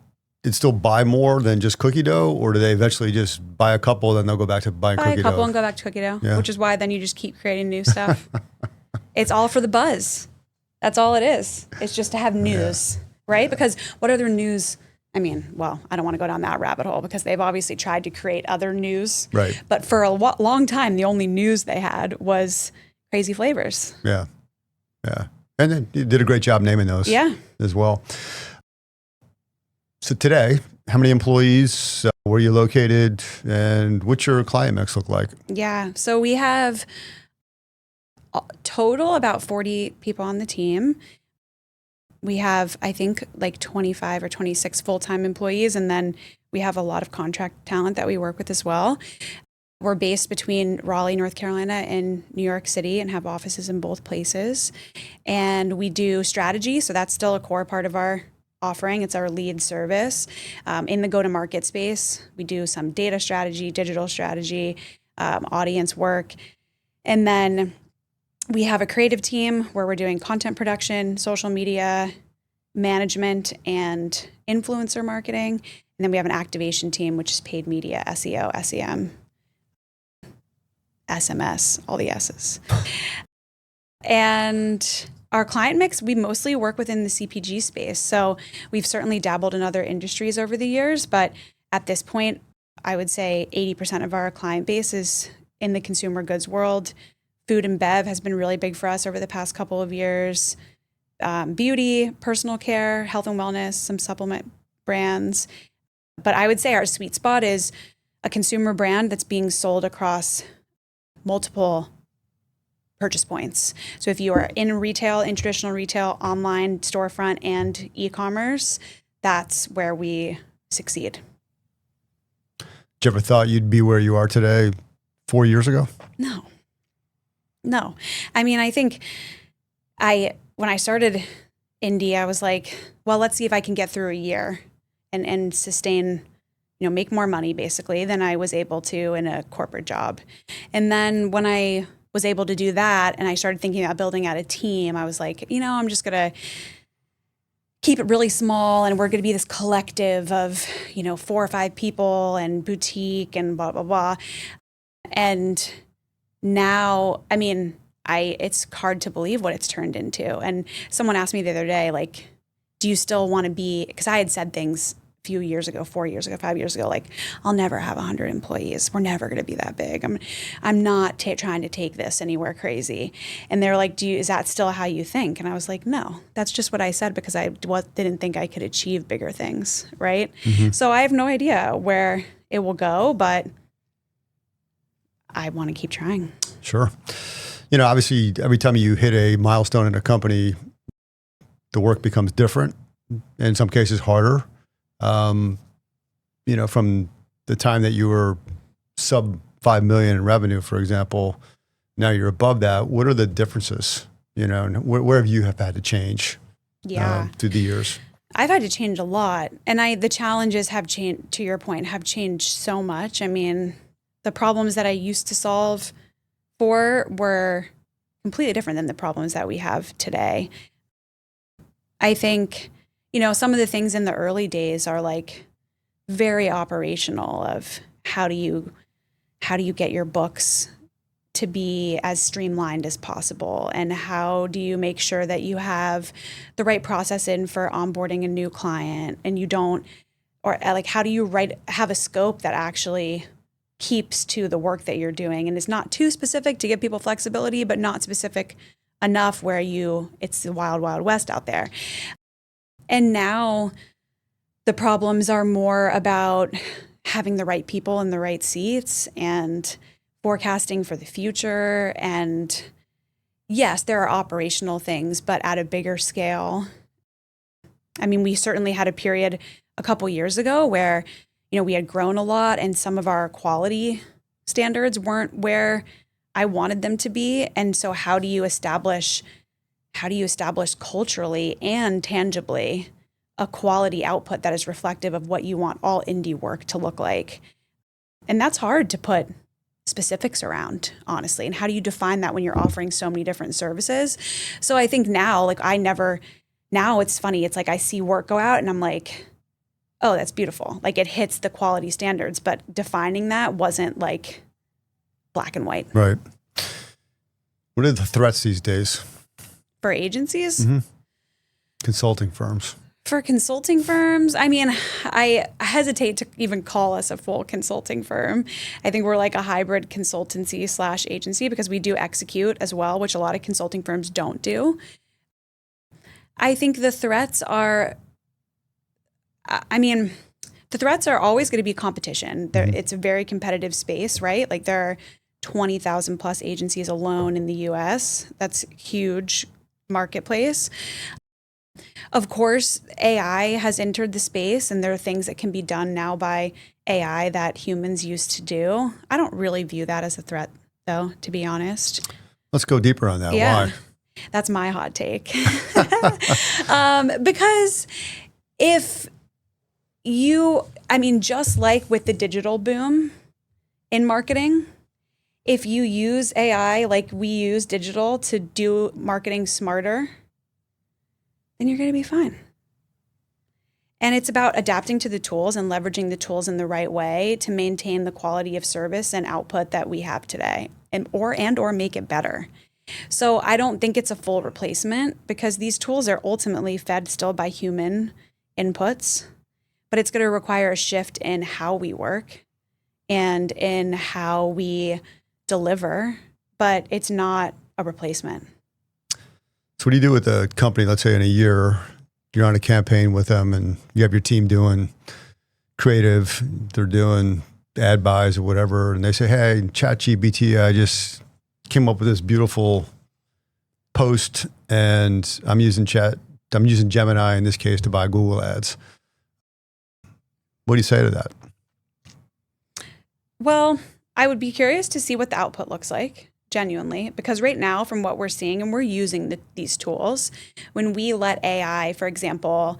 S2: still buy more than just cookie dough, or do they eventually just buy a couple, then they'll go back to buying cookie dough?
S3: Buy a couple and go back to cookie dough, which is why then you just keep creating new stuff. It's all for the buzz. That's all it is. It's just to have news, right? Because what other news? I mean, well, I don't want to go down that rabbit hole because they've obviously tried to create other news.
S2: Right.
S3: But for a long time, the only news they had was crazy flavors.
S2: Yeah. Yeah. And then you did a great job naming those as well. So today, how many employees, where are you located, and what's your client mix look like?
S3: Yeah. So we have Total, about 40 people on the team. We have, I think, like 25 or 26 full-time employees, and then we have a lot of contract talent that we work with as well. We're based between Raleigh, North Carolina, and New York City, and have offices in both places. And we do strategy, so that's still a core part of our offering. It's our lead service. In the go-to-market space, we do some data strategy, digital strategy, audience work. And then we have a creative team where we're doing content production, social media management, and influencer marketing. And then we have an activation team, which is paid media, SEO, SEM, SMS, all the S's. And our client mix, we mostly work within the CPG space. So we've certainly dabbled in other industries over the years, but at this point, I would say 80% of our client base is in the consumer goods world. Food and bev has been really big for us over the past couple of years. Beauty, personal care, health and wellness, some supplement brands. But I would say our sweet spot is a consumer brand that's being sold across multiple purchase points. So if you are in retail, in traditional retail, online, storefront, and e-commerce, that's where we succeed.
S2: Did you ever thought you'd be where you are today 4 years ago?
S3: No. I mean, I think when I started Indie, I was like, well, let's see if I can get through a year and sustain, make more money basically than I was able to in a corporate job. And then when I was able to do that and I started thinking about building out a team, I was like, I'm just going to keep it really small, and we're going to be this collective of, 4 or 5 people and boutique and blah, blah, blah. And now, I mean, it's hard to believe what it's turned into. And someone asked me the other day, like, do you still want to be, because I had said things a few years ago, 4 years ago, 5 years ago, like, I'll never have 100 employees. We're never going to be that big. I'm not trying to take this anywhere crazy. And they're like, is that still how you think? And I was like, no, that's just what I said because I didn't think I could achieve bigger things, right? Mm-hmm. So I have no idea where it will go, but I want to keep trying.
S2: Sure. Obviously, every time you hit a milestone in a company, the work becomes different, in some cases harder. From the time that you were sub 5 million in revenue, for example, now you're above that. What are the differences? And where have you had to change through the years?
S3: I've had to change a lot. And the challenges have changed, to your point, have changed so much. I mean, the problems that I used to solve for were completely different than the problems that we have today. I think, some of the things in the early days are like very operational of how do you get your books to be as streamlined as possible, and how do you make sure that you have the right process in for onboarding a new client, and you don't, or like how do you have a scope that actually keeps to the work that you're doing and is not too specific to give people flexibility, but not specific enough where it's the wild, wild west out there. And now the problems are more about having the right people in the right seats and forecasting for the future. And yes, there are operational things, but at a bigger scale. I mean, we certainly had a period a couple years ago where we had grown a lot and some of our quality standards weren't where I wanted them to be. And so how do you establish culturally and tangibly a quality output that is reflective of what you want all indie work to look like? And that's hard to put specifics around, honestly. And how do you define that when you're offering so many different services? So I think now, now it's funny. It's like I see work go out and I'm like, oh, that's beautiful. Like it hits the quality standards, but defining that wasn't like black and white.
S2: Right. What are the threats these days?
S3: For agencies?
S2: Mm-hmm. Consulting firms.
S3: For consulting firms, I mean, I hesitate to even call us a full consulting firm. I think we're like a hybrid consultancy / agency because we do execute as well, which a lot of consulting firms don't do. I think the threats are always going to be competition. It's a very competitive space, right? Like there are 20,000 plus agencies alone in the US. That's huge marketplace. Of course, AI has entered the space, and there are things that can be done now by AI that humans used to do. I don't really view that as a threat, though, to be honest.
S2: Let's go deeper on that.
S3: Yeah,
S2: Why?
S3: that's my hot take. Because just like with the digital boom in marketing, if you use AI like we use digital to do marketing smarter, then you're going to be fine. And it's about adapting to the tools and leveraging the tools in the right way to maintain the quality of service and output that we have today, and or make it better. So I don't think it's a full replacement, because these tools are ultimately fed still by human inputs, but it's going to require a shift in how we work and in how we deliver, but it's not a replacement.
S2: So what do you do with a company, let's say in a year, you're on a campaign with them and you have your team doing creative, they're doing ad buys or whatever, and they say, hey, ChatGPT, I just came up with this beautiful post and I'm using Gemini in this case to buy Google ads. What do you say to that?
S3: Well, I would be curious to see what the output looks like, genuinely, because right now, from what we're seeing, and we're using these tools, when we let AI, for example,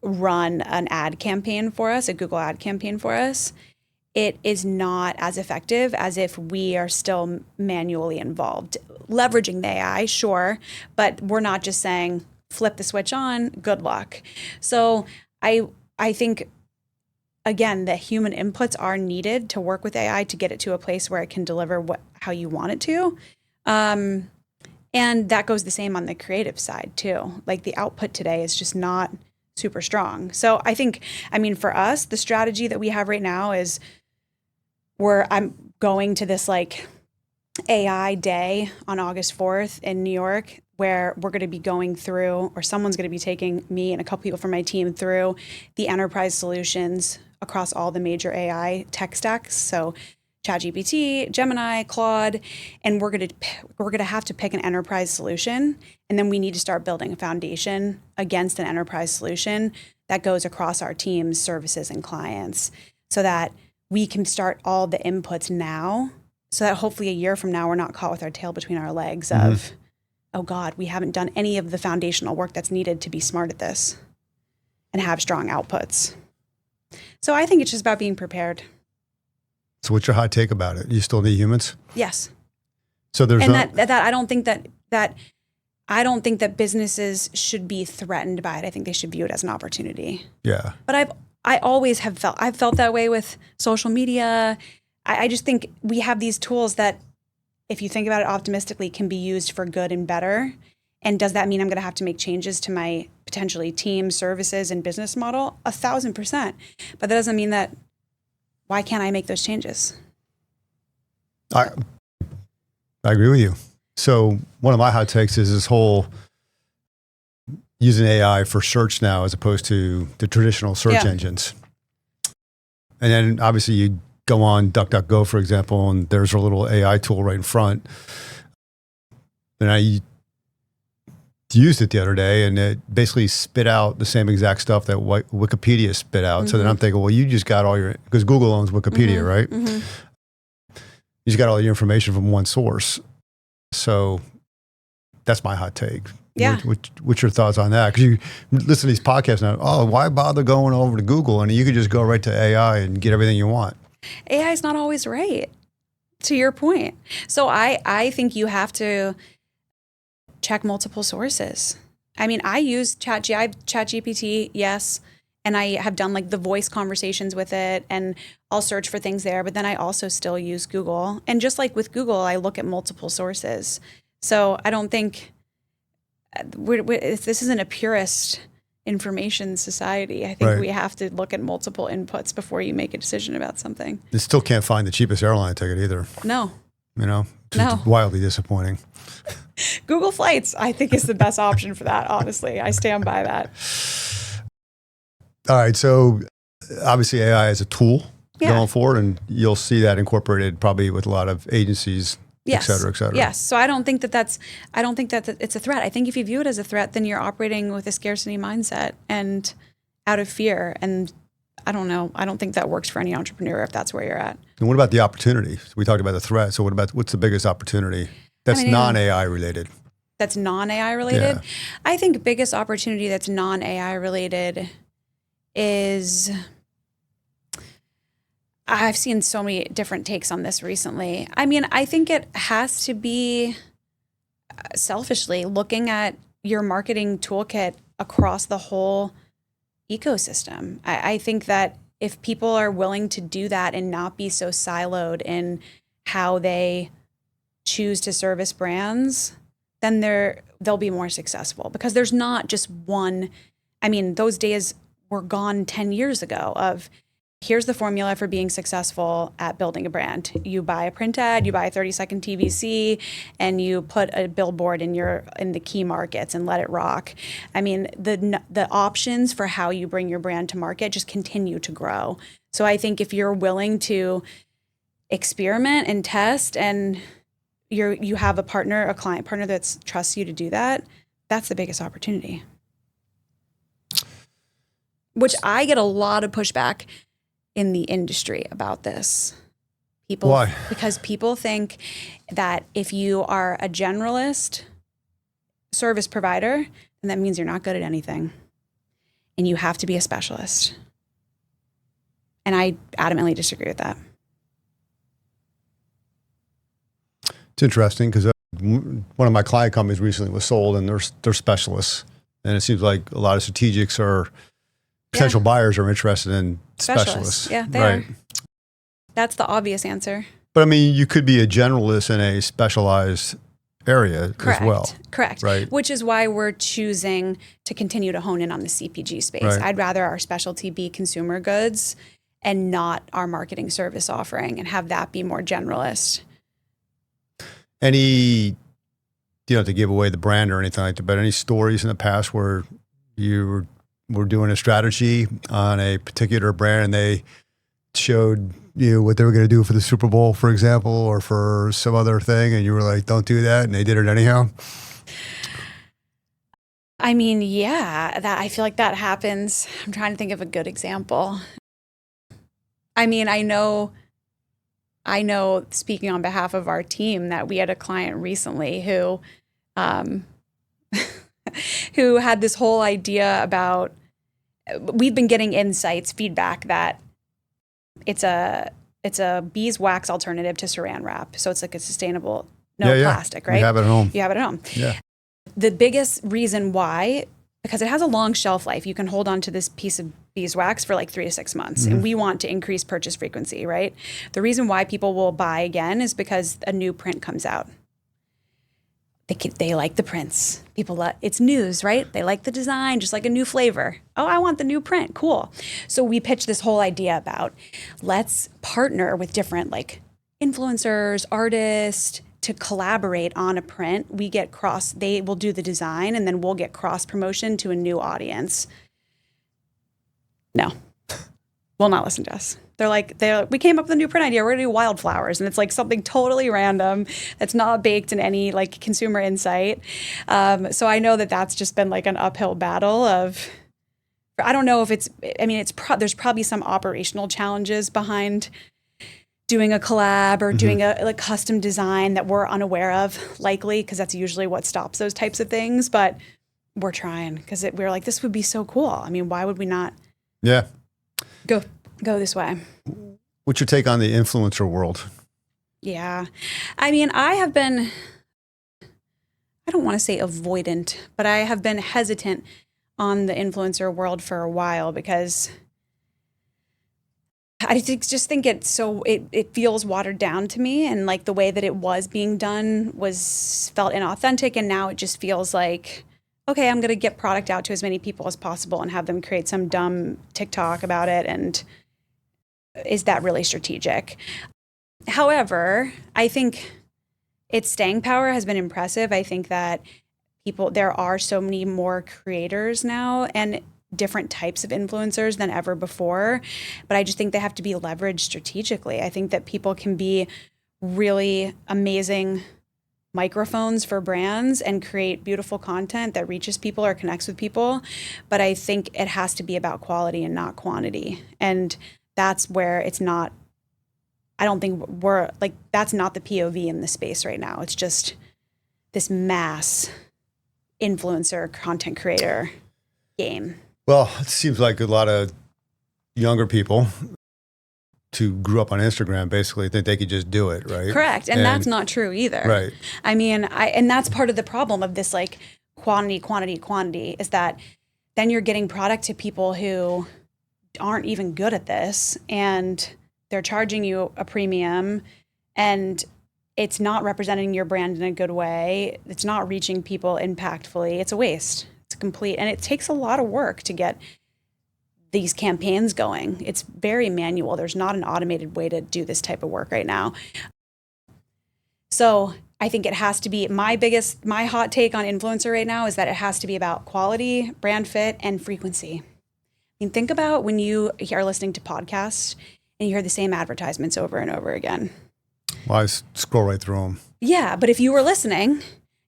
S3: run an ad campaign for us, a Google ad campaign for us, it is not as effective as if we are still manually involved. Leveraging the AI, sure, but we're not just saying, flip the switch on, good luck. So I think, again, the human inputs are needed to work with AI to get it to a place where it can deliver how you want it to. And that goes the same on the creative side too. Like the output today is just not super strong. So I think, for us, the strategy that we have right now is I'm going to this like AI day on August 4th in New York, where we're going to be going through, or someone's going to be taking me and a couple people from my team through the enterprise solutions across all the major AI tech stacks. So ChatGPT, Gemini, Claude, and we're going to have to pick an enterprise solution, and then we need to start building a foundation against an enterprise solution that goes across our teams, services, and clients, so that we can start all the inputs now, so that hopefully a year from now we're not caught with our tail between our legs of, oh God, we haven't done any of the foundational work that's needed to be smart at this and have strong outputs. So I think it's just about being prepared.
S2: So what's your hot take about it? You still need humans?
S3: Yes.
S2: So there's
S3: that I don't think that businesses should be threatened by it. I think they should view it as an opportunity.
S2: Yeah.
S3: But I've felt that way with social media. I just think we have these tools that, if you think about it optimistically, can be used for good and better. And does that mean I'm going to have to make changes to my potentially team, services, and business model? 1,000%. But that doesn't mean that, why can't I make those changes?
S2: I agree with you. So one of my hot takes is this whole using AI for search now as opposed to the traditional search engines. And then obviously you go on DuckDuckGo, for example, and there's a little AI tool right in front. And I used it the other day, and it basically spit out the same exact stuff that Wikipedia spit out. So then I'm thinking, well, you just got because Google owns Wikipedia, right? You just got all your information from one source. So that's my hot take.
S3: Yeah.
S2: What's your thoughts on that? Because you listen to these podcasts now, why bother going over to Google? And you could just go right to AI and get everything you want.
S3: AI is not always right, to your point. So I think you have to check multiple sources. I use ChatGPT, yes, and I have done like the voice conversations with it, and I'll search for things there, but then I also still use Google. And just like with Google, I look at multiple sources. So I don't think this isn't a purist information society. I think we have to look at multiple inputs before you make a decision about something.
S2: You still can't find the cheapest airline ticket either.
S3: No.
S2: It's wildly disappointing.
S3: Google Flights, I think, is the best option for that, honestly. I stand by that.
S2: All right. So obviously AI is a tool. going forward, and you'll see that incorporated probably with a lot of agencies, et cetera, et cetera.
S3: Yes. So I don't think that it's a threat. I think if you view it as a threat, then you're operating with a scarcity mindset and out of fear. And I don't know. I don't think that works for any entrepreneur if that's where you're at.
S2: And what about the opportunity? So we talked about the threat. So what's the biggest opportunity that's non-AI related?
S3: That's non-AI related?
S2: Yeah.
S3: I think biggest opportunity that's non-AI related is, I've seen so many different takes on this recently. I mean, I think it has to be selfishly looking at your marketing toolkit across the whole ecosystem. I think that if people are willing to do that and not be so siloed in how they choose to service brands, then they'll be more successful, because there's not just one. I mean, those days were gone 10 years ago of, here's the formula for being successful at building a brand. You buy a print ad, you buy a 30-second TVC, and you put a billboard in the key markets and let it rock. I mean, the options for how you bring your brand to market just continue to grow. So I think if you're willing to experiment and test, and you have a client partner that trusts you to do that, that's the biggest opportunity. Which I get a lot of pushback in the industry about this.
S2: Why?
S3: Because people think that if you are a generalist service provider, then that means you're not good at anything, and you have to be a specialist. And I adamantly disagree with that.
S2: It's interesting because one of my client companies recently was sold, and they're specialists, and it seems like a lot of strategics or potential buyers are interested in specialists.
S3: Yeah, they are. That's the obvious answer.
S2: But I mean, you could be a generalist in a specialized area as well.
S3: Correct.
S2: Right.
S3: Which is why we're choosing to continue to hone in on the CPG space.
S2: Right.
S3: I'd rather our specialty be consumer goods and not our marketing service offering, and have that be more generalist.
S2: You don't have to give away the brand or anything like that, but any stories in the past where you were doing a strategy on a particular brand and they showed you what they were going to do for the Super Bowl, for example, or for some other thing, and you were like, don't do that, and they did it anyhow?
S3: I mean, yeah, I feel like that happens. I'm trying to think of a good example. I mean, I know, speaking on behalf of our team, that we had a client recently who who had this whole idea about, we've been getting feedback that it's a beeswax alternative to saran wrap. So it's like a sustainable, plastic, right?
S2: You have it at home.
S3: You have it at home.
S2: Yeah.
S3: The biggest reason why, because it has a long shelf life. You can hold on to this piece of beeswax for like 3 to 6 months, and we want to increase purchase frequency, right? The reason why people will buy again is because a new print comes out. They like the prints. It's news, right? They like the design, just like a new flavor. Oh, I want the new print. Cool. So we pitched this whole idea about, let's partner with different like influencers, artists, to collaborate on a print. They will do the design, and then we'll get cross promotion to a new audience. No, will not listen to us. They're like, we came up with a new print idea. We're gonna do wildflowers. And it's like something totally random that's not baked in any like consumer insight. So I know that that's just been like an uphill battle of, I don't know if there's probably some operational challenges behind doing a collab or doing a custom design that we're unaware of, likely, because that's usually what stops those types of things. But we're trying, because we're like, this would be so cool. I mean, why would we not go this way?
S2: What's your take on the influencer world?
S3: Yeah. I mean, I don't want to say avoidant, but I have been hesitant on the influencer world for a while, because I just think it feels watered down to me, and like the way that it was being done felt inauthentic, and now it just feels like, okay, I'm going to get product out to as many people as possible and have them create some dumb TikTok about it, and is that really strategic? However, I think its staying power has been impressive. I think that there are so many more creators now, and different types of influencers than ever before, but I just think they have to be leveraged strategically. I think that people can be really amazing microphones for brands and create beautiful content that reaches people or connects with people. But I think it has to be about quality and not quantity. And that's where it's not, I don't think we're like, that's not the POV in the space right now. It's just this mass influencer content creator game.
S2: Well, it seems like a lot of younger people who grew up on Instagram basically think they could just do it, right?
S3: Correct. And that's not true either.
S2: Right.
S3: I mean, and that's part of the problem of this like quantity is that then you're getting product to people who aren't even good at this and they're charging you a premium and it's not representing your brand in a good way. It's not reaching people impactfully. It's a waste. It's complete. And it takes a lot of work to get these campaigns going. It's very manual. There's not an automated way to do this type of work right now. So I think it has to be my hot take on influencer right now is that it has to be about quality, brand fit, and frequency. I mean, think about when you are listening to podcasts and you hear the same advertisements over and over again.
S2: Well, I scroll right through them.
S3: Yeah, but if you were listening,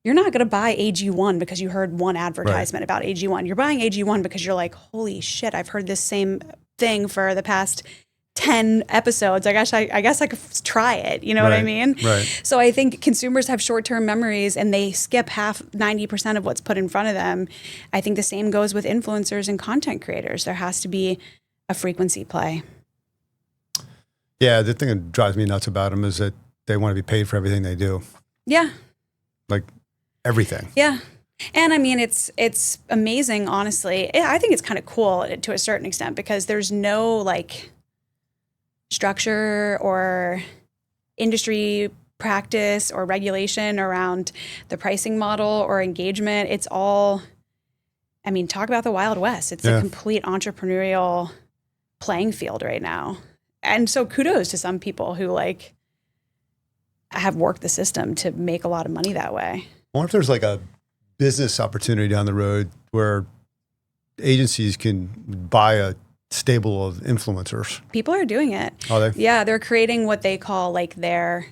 S3: you're not going to buy AG1 because you heard one advertisement about AG1. You're buying AG1 because you're like, holy shit, I've heard this same thing for the past 10 episodes. I guess I could try it. You know what I mean?
S2: Right.
S3: So I think consumers have short-term memories and they skip 90% of what's put in front of them. I think the same goes with influencers and content creators. There has to be a frequency play.
S2: Yeah, the thing that drives me nuts about them is that they want to be paid for everything they do.
S3: Yeah.
S2: Like everything.
S3: Yeah. And I mean, it's amazing, honestly. I think it's kind of cool to a certain extent because there's no like structure or industry practice or regulation around the pricing model or engagement. It's all, I mean, talk about the Wild West. It's a complete entrepreneurial playing field right now. And so kudos to some people who like have worked the system to make a lot of money that way.
S2: I wonder if there's like a business opportunity down the road where agencies can buy a stable of influencers.
S3: People are doing it.
S2: Are they?
S3: Yeah, they're creating what they call like their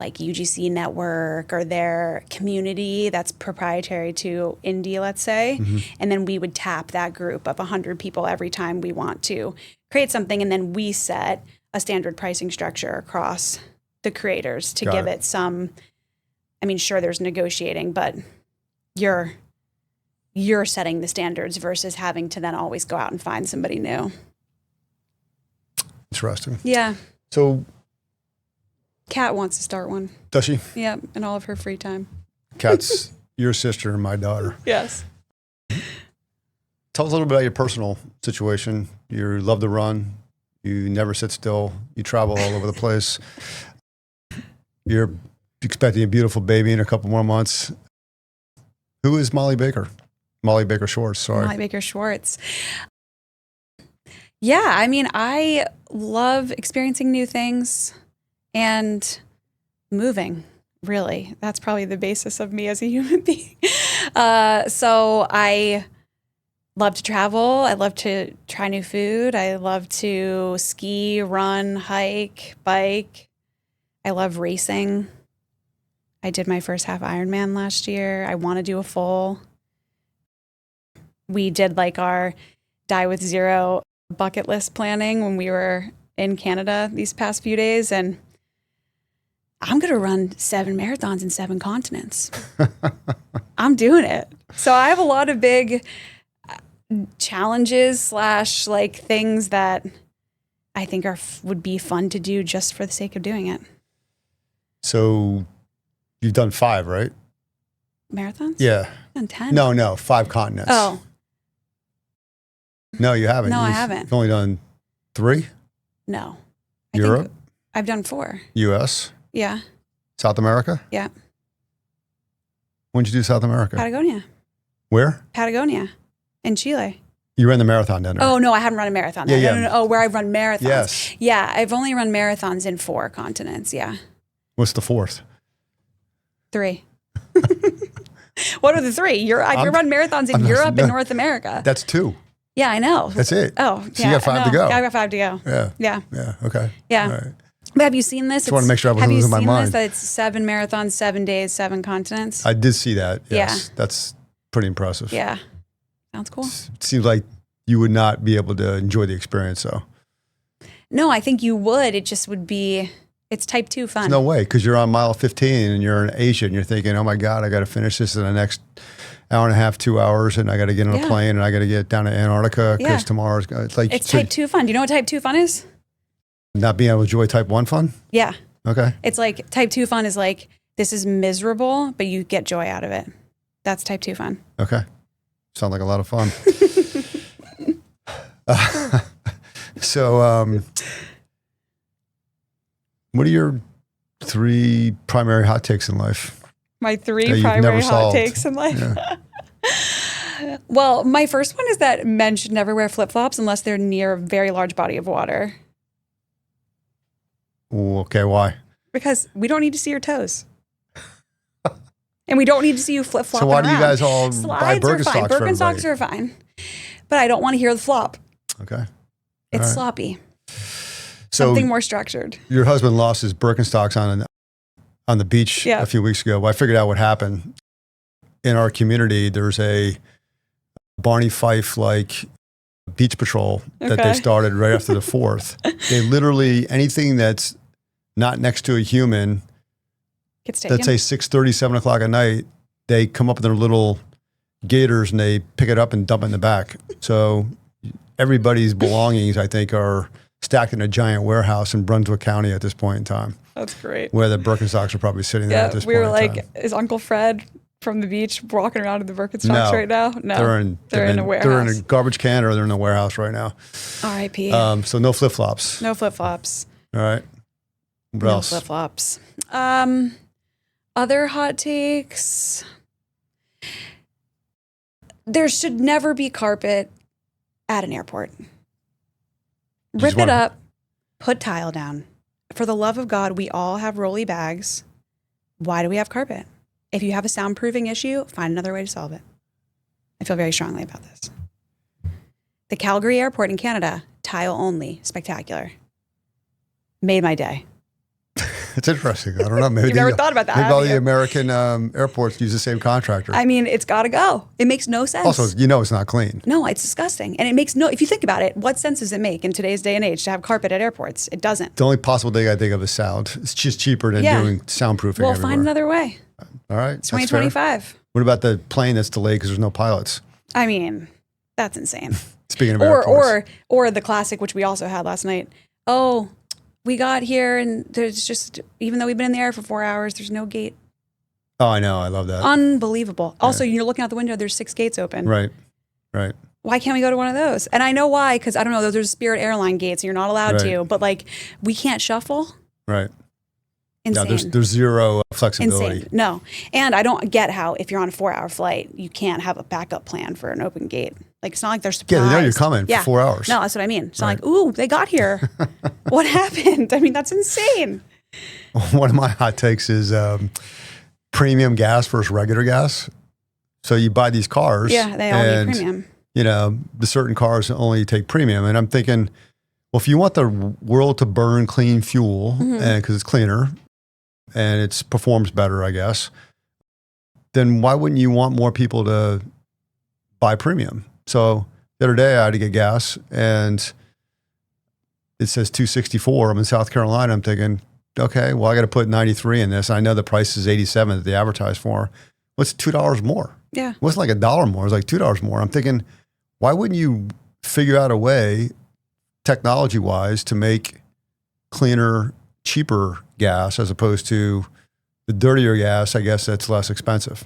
S3: like UGC network or their community that's proprietary to indie, let's say. Mm-hmm. And then we would tap that group of 100 people every time we want to create something. And then we set a standard pricing structure across the creators to give it some, I mean, sure, there's negotiating, but you're setting the standards versus having to then always go out and find somebody new.
S2: Interesting.
S3: Yeah.
S2: So
S3: Kat wants to start one.
S2: Does she?
S3: Yeah, in all of her free time.
S2: Kat's your sister and my daughter.
S3: Yes.
S2: Tell us a little bit about your personal situation. You love to run. You never sit still. You travel all over the place. You're expecting a beautiful baby in a couple more months. Who is Molly Baker? Molly Baker-Schwartz, sorry.
S3: Molly Baker-Schwartz. Yeah, I mean, I love experiencing new things and moving, really. That's probably the basis of me as a human being. So I love to travel. I love to try new food. I love to ski, run, hike, bike. I love racing. I did my first half Ironman last year. I want to do a full. We did like our Die with Zero bucket list planning when we were in Canada these past few days. And I'm going to run 7 marathons in 7 continents. I'm doing it. So I have a lot of big challenges / like things that I think would be fun to do just for the sake of doing it.
S2: So you've done 5, right?
S3: Marathons?
S2: Yeah.
S3: I've done 10.
S2: No, 5 continents.
S3: Oh.
S2: No, you haven't.
S3: No, I haven't.
S2: You've only done 3?
S3: No.
S2: Europe?
S3: I've done 4.
S2: US?
S3: Yeah.
S2: South America?
S3: Yeah.
S2: When did you do South America?
S3: Patagonia.
S2: Where?
S3: Patagonia. In Chile.
S2: You ran the marathon down there.
S3: Oh, no, I haven't run a marathon there.
S2: Yeah.
S3: No. Oh, where I've run marathons.
S2: Yes.
S3: Yeah, I've only run marathons in 4 continents, yeah.
S2: What's the 4th?
S3: 3. What are the 3? I've run marathons in Europe and North America.
S2: That's 2.
S3: Yeah, I know.
S2: That's it.
S3: Oh,
S2: So you got 5 to go.
S3: I got 5 to go.
S2: Yeah.
S3: Yeah.
S2: Yeah. Okay.
S3: Yeah.
S2: All right.
S3: But have you seen this?
S2: Just want to make sure I wasn't losing my mind.
S3: Have you seen this, that it's 7 marathons, 7 days, 7 continents?
S2: I did see that. Yes.
S3: Yeah.
S2: That's pretty impressive.
S3: Yeah. Sounds cool.
S2: It seems like you would not be able to enjoy the experience, though.
S3: No, I think you would. It just would be, it's type 2 fun.
S2: There's no way, because you're on mile 15 and you're in Asia and you're thinking, oh my God, I got to finish this in the next hour and a half, 2 hours, and I got to get on a plane and I got to get down to Antarctica because tomorrow's, it's like.
S3: It's type 2 fun. Do you know what type 2 fun is?
S2: Not being able to enjoy type 1 fun?
S3: Yeah.
S2: Okay.
S3: It's like type 2 fun is like, this is miserable, but you get joy out of it. That's type 2 fun.
S2: Okay. Sounds like a lot of fun. So, what are your 3 primary hot takes in life?
S3: My 3
S2: that you've
S3: primary
S2: never
S3: hot
S2: solved?
S3: takes in life.
S2: Yeah.
S3: Well, my first one is that men should never wear flip-flops unless they're near a very large body of water.
S2: Ooh, okay, why?
S3: Because we don't need to see your toes. And we don't need to see you flip-flopping
S2: So why do you
S3: around.
S2: guys all buy
S3: Slides are fine.
S2: Birkenstocks for
S3: Birkenstocks
S2: everybody?
S3: are fine. But I don't want to hear the flop.
S2: Okay.
S3: It's
S2: All right.
S3: sloppy.
S2: So
S3: Something more structured.
S2: your husband lost his Birkenstocks on the beach
S3: Yeah.
S2: a few weeks ago. Well, I figured out what happened. In our community, there's a Barney Fife-like beach patrol that they
S3: Okay.
S2: started right after the 4th. They literally, anything that's not next to a human,
S3: Gets taken.
S2: let's say 6:30, 7 o'clock at night, they come up with their little gators and they pick it up and dump it in the back. So everybody's belongings, I think, are stacked in a giant warehouse in Brunswick County at this point in time,
S3: That's great.
S2: where the Birkenstocks are probably sitting there
S3: Yeah,
S2: at this
S3: we
S2: point
S3: were
S2: in
S3: like,
S2: time.
S3: is Uncle Fred from the beach walking around in the Birkenstocks
S2: No.
S3: right now? No,
S2: They're in
S3: a warehouse.
S2: They're in a garbage can or they're in a warehouse right now.
S3: R.I.P.
S2: So no flip-flops.
S3: No flip-flops.
S2: All right. What
S3: No
S2: else?
S3: flip-flops. Other hot takes. There should never be carpet at an airport.
S2: just
S3: Rip it
S2: wanna-
S3: up, put tile down. For the love of God, we all have rolly bags. Why do we have carpet? If you have a soundproofing issue, find another way to solve it. I feel very strongly about this. The Calgary airport in Canada, tile only, spectacular. Made my day.
S2: It's interesting. I don't know. Maybe
S3: You've never thought about that,
S2: Maybe
S3: have
S2: all the
S3: you?
S2: American airports use the same contractor.
S3: I mean, it's got to go. It makes no sense.
S2: Also, it's not clean.
S3: No, it's disgusting. And it makes if you think about it, what sense does it make in today's day and age to have carpet at airports? It doesn't.
S2: The only possible thing I think of is sound. It's just cheaper than doing soundproofing
S3: Well,
S2: everywhere.
S3: find another way.
S2: All right.
S3: It's
S2: that's fair.
S3: 2025.
S2: What about the plane that's delayed because there's no pilots?
S3: I mean, that's insane.
S2: Speaking of airports.
S3: or the classic, which we also had last night. Oh, we got here and there's just, even though we've been in the air for 4 hours, there's no gate.
S2: Oh, I know. I love that.
S3: Unbelievable. Also, you're looking out the window, there's 6 gates open.
S2: Right.
S3: Why can't we go to one of those? And I know why, because I don't know, those are Spirit airline gates and you're not allowed
S2: Right.
S3: to, but like, we can't shuffle.
S2: Right.
S3: Insane.
S2: Yeah, there's zero flexibility.
S3: Insane. No. And I don't get how, if you're on a 4-hour flight, you can't have a backup plan for an open gate. Like, it's not like they're surprised.
S2: Yeah, they know you're coming for 4 hours.
S3: No, that's what I mean. It's not
S2: Right.
S3: like, ooh, they got here. What happened? I mean, that's insane.
S2: One of my hot takes is premium gas versus regular gas. So you buy these cars.
S3: Yeah, they all need premium.
S2: You know, the certain cars only take premium. And I'm thinking, well, if you want the world to burn clean fuel, and because it's cleaner and it performs better, I guess, then why wouldn't you want more people to buy premium? So the other day I had to get gas and it says 264. I'm in South Carolina. I'm thinking, okay, well, I got to put 93 in this. I know the price is 87 that they advertise for. What's $2 more?
S3: Yeah.
S2: It wasn't like $1 more. It was like $2 more. I'm thinking, why wouldn't you figure out a way, technology-wise, to make cleaner, cheaper gas as opposed to the dirtier gas, I guess, that's less expensive.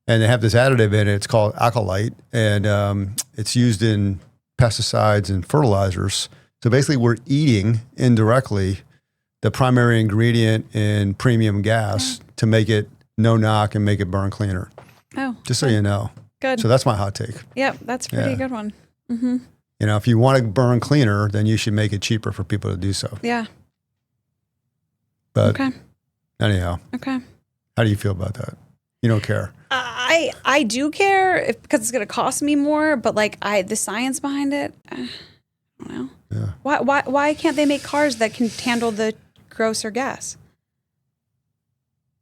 S2: And they have this additive in it. It's called alkylite, and it's used in pesticides and fertilizers. So basically, we're eating indirectly the primary ingredient in premium gas to make it no knock and make it burn cleaner.
S3: Oh,
S2: Just so you know.
S3: good.
S2: So that's my hot take.
S3: Yep, that's a pretty
S2: Yeah.
S3: good one.
S2: You know, if you want to burn cleaner, then you should make it cheaper for people to do so.
S3: Yeah.
S2: But
S3: Okay.
S2: anyhow,
S3: Okay.
S2: how do you feel about that? You don't care.
S3: I I do care because it's going to cost me more, but like the science behind it, I don't know.
S2: Yeah.
S3: Why can't they make cars that can handle the grosser gas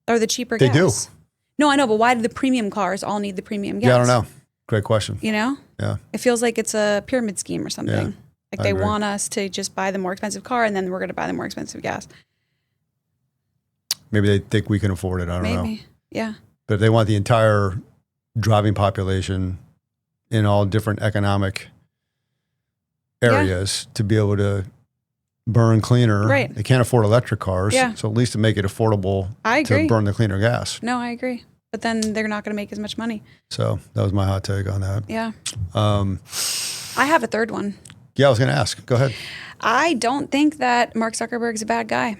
S3: or the cheaper
S2: They
S3: gas?
S2: do.
S3: No, I know, but why do the premium cars all need the premium gas?
S2: Yeah, I don't know. Great question.
S3: You know?
S2: Yeah.
S3: It feels like it's a pyramid scheme or something.
S2: Yeah,
S3: Like
S2: I
S3: they
S2: agree.
S3: want us to just buy the more expensive car and then we're going to buy the more expensive gas.
S2: Maybe they think we can afford it. I don't know.
S3: Maybe. Yeah.
S2: But if they want the entire driving population in all different economic areas to be able to burn cleaner.
S3: Right.
S2: They can't afford electric cars.
S3: Yeah.
S2: So at least to make it affordable
S3: I agree.
S2: to burn the cleaner gas.
S3: No, I agree. But then they're not going to make as much money.
S2: So that was my hot take on that.
S3: Yeah. I have a third one.
S2: Yeah, I was going to ask. Go ahead.
S3: I don't think that Mark Zuckerberg's a bad guy.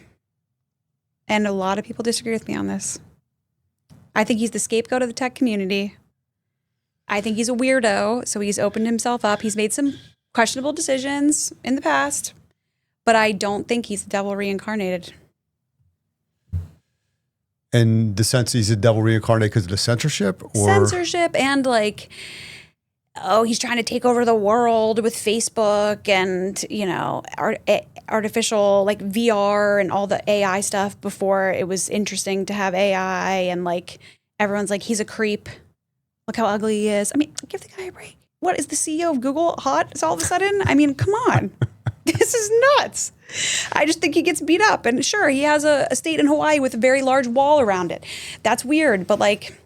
S3: And a lot of people disagree with me on this. I think he's the scapegoat of the tech community. I think he's a weirdo, so he's opened himself up. He's made some questionable decisions in the past, but I don't think he's the devil reincarnated.
S2: In the sense he's a devil reincarnated because of the censorship? Or?
S3: Censorship and like, oh, he's trying to take over the world with Facebook and, you know, artificial like VR and all the AI stuff before it was interesting to have AI. And like, everyone's like, he's a creep. Look how ugly he is. I mean, give the guy a break. What, is the CEO of Google hot all of a sudden? I mean, come on. This is nuts. I just think he gets beat up. And sure, he has a estate in Hawaii with a very large wall around it. That's weird. But like,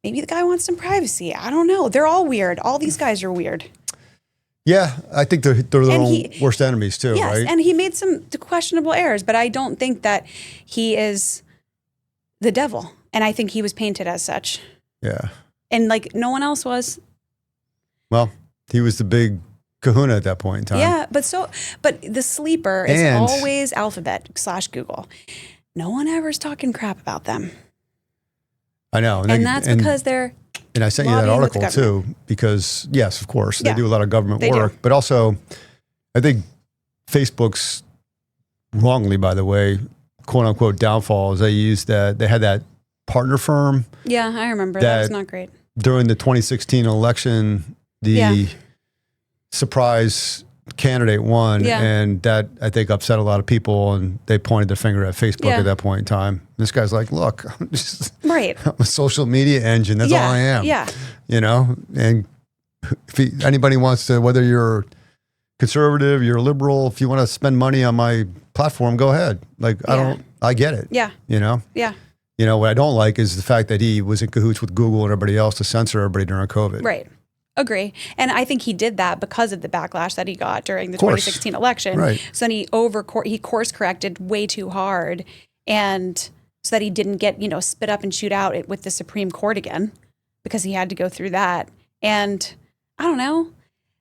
S3: maybe the guy wants some privacy. I don't know. They're all weird. All these guys are weird.
S2: Yeah, I think they're their own worst enemies too,
S3: yes,
S2: right?
S3: And he made some questionable errors, but I don't think that he is the devil. And I think he was painted as such.
S2: Yeah.
S3: And like no one else was.
S2: Well, he was the big kahuna at that point in time.
S3: Yeah, but the sleeper is always Alphabet/Google. No one ever's talking crap about them.
S2: I know.
S3: And that's because they're
S2: and I sent you that
S3: lobbying with the
S2: article too, because yes, of course, they do a lot of government work, but also I think Facebook's wrongly, by the way, quote unquote downfall is they had that partner firm.
S3: Yeah, I remember. That was not great.
S2: During the 2016 election, the surprise candidate won, and that I think upset a lot of people, and they pointed their finger at Facebook at that point in time. This guy's like, "Look, I'm a social media engine. That's all I am."
S3: Yeah,
S2: you know. And if anybody wants to, whether you're conservative, you're liberal, if you want to spend money on my platform, go ahead. Like I get it.
S3: Yeah,
S2: you know.
S3: Yeah.
S2: You know what I don't like is the fact that he was in cahoots with Google and everybody else to censor everybody during COVID.
S3: Right. Agree. And I think he did that because of the backlash that he got during the 2016 election.
S2: Right.
S3: So then he course corrected way too hard, and so that he didn't get, spit up and shoot out with the Supreme Court again, because he had to go through that. And I don't know,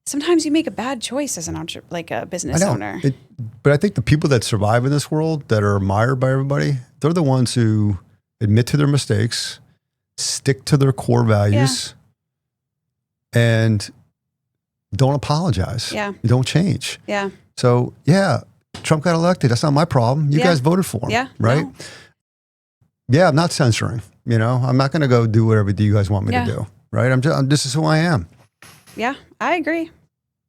S3: sometimes you make a bad choice as a business owner.
S2: But I think the people that survive in this world that are admired by everybody, they're the ones who admit to their mistakes, stick to their core values, and don't apologize.
S3: Yeah.
S2: You don't change.
S3: Yeah.
S2: So, Trump got elected. That's not my problem. You guys voted for him.
S3: Yeah.
S2: Right?
S3: No.
S2: Yeah, I'm not censoring. I'm not going to go do whatever you guys want me to do. Right? This is who I am.
S3: Yeah, I agree.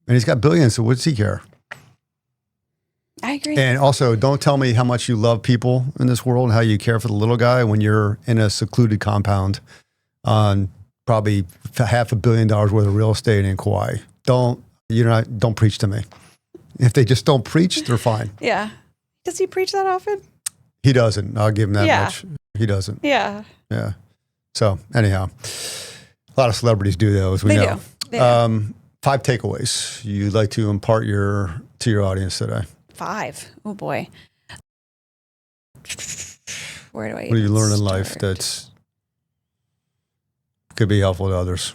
S2: And he's got billions, so what does he care?
S3: I agree.
S2: And also, don't tell me how much you love people in this world and how you care for the little guy when you're in a secluded compound on probably $500 million worth of real estate in Kauai. Don't preach to me. If they just don't preach, they're fine.
S3: Yeah. Does he preach that often?
S2: He doesn't. I'll give him that much. He doesn't.
S3: Yeah.
S2: Yeah. So anyhow, a lot of celebrities do though, as we know.
S3: They do.
S2: 5 takeaways you'd like to impart to your audience today.
S3: 5. Oh boy. Where do I?
S2: What do you learn in life that's could be helpful to others?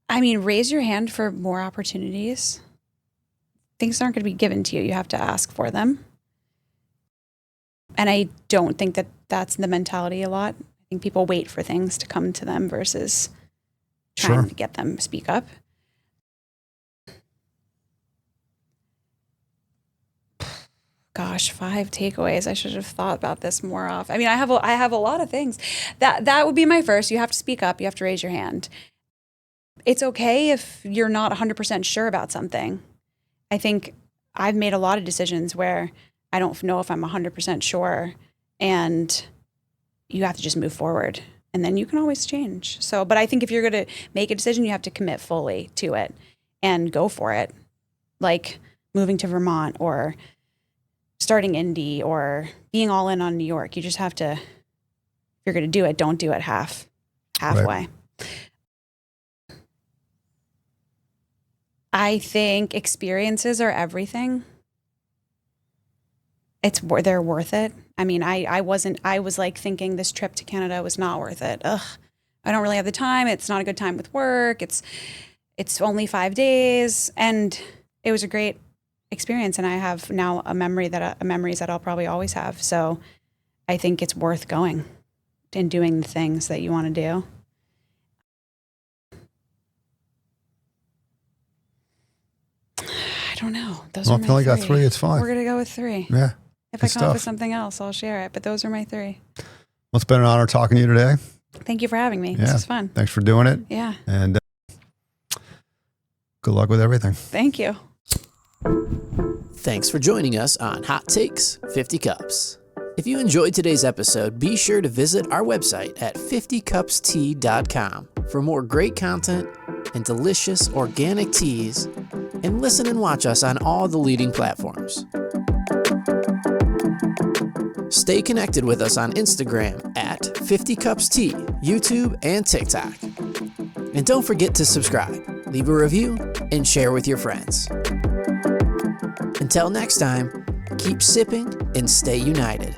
S3: I mean, raise your hand for more opportunities. Things aren't going to be given to you. You have to ask for them. And I don't think that that's the mentality a lot. I think people wait for things to come to them versus trying to get them to speak up. Gosh, gosh, 5 takeaways. I should have thought about this more often. I mean, I have a lot of things. That would be my first. You have to speak up. You have to raise your hand. It's okay if you're not 100% sure about something. I think I've made a lot of decisions where I don't know if I'm 100% sure, and you have to just move forward, and then you can always change. So, but I think if you're going to make a decision, you have to commit fully to it and go for it. Like moving to Vermont or starting Indy or being all in on New York. You just have to, if you're going to do it, don't do it halfway. Right. I think experiences are everything. They're worth it. I mean, I was like thinking this trip to Canada was not worth it. Ugh, I don't really have the time. It's not a good time with work. It's only 5 days, and it was a great experience. And I have now memories that I'll probably always have. So I think it's worth going and doing the things that you want to do. I don't know. Those are my 3.
S2: If you only got 3, it's fine.
S3: We're going to go with 3.
S2: Yeah.
S3: If I come up with something else, I'll share it. But those are my 3.
S2: Well, it's been an honor talking to you today.
S3: Thank you for having me.
S2: Yeah.
S3: This was fun.
S2: Thanks for doing it.
S3: Yeah.
S2: And good luck with everything.
S3: Thank you.
S1: Thanks for joining us on Hot Takes 50 Cups. If you enjoyed today's episode, be sure to visit our website at 50cupstea.com for more great content and delicious organic teas, and listen and watch us on all the leading platforms. Stay connected with us on Instagram at 50cupstea, YouTube, and TikTok. And don't forget to subscribe, leave a review, and share with your friends. Until next time, keep sipping and stay united.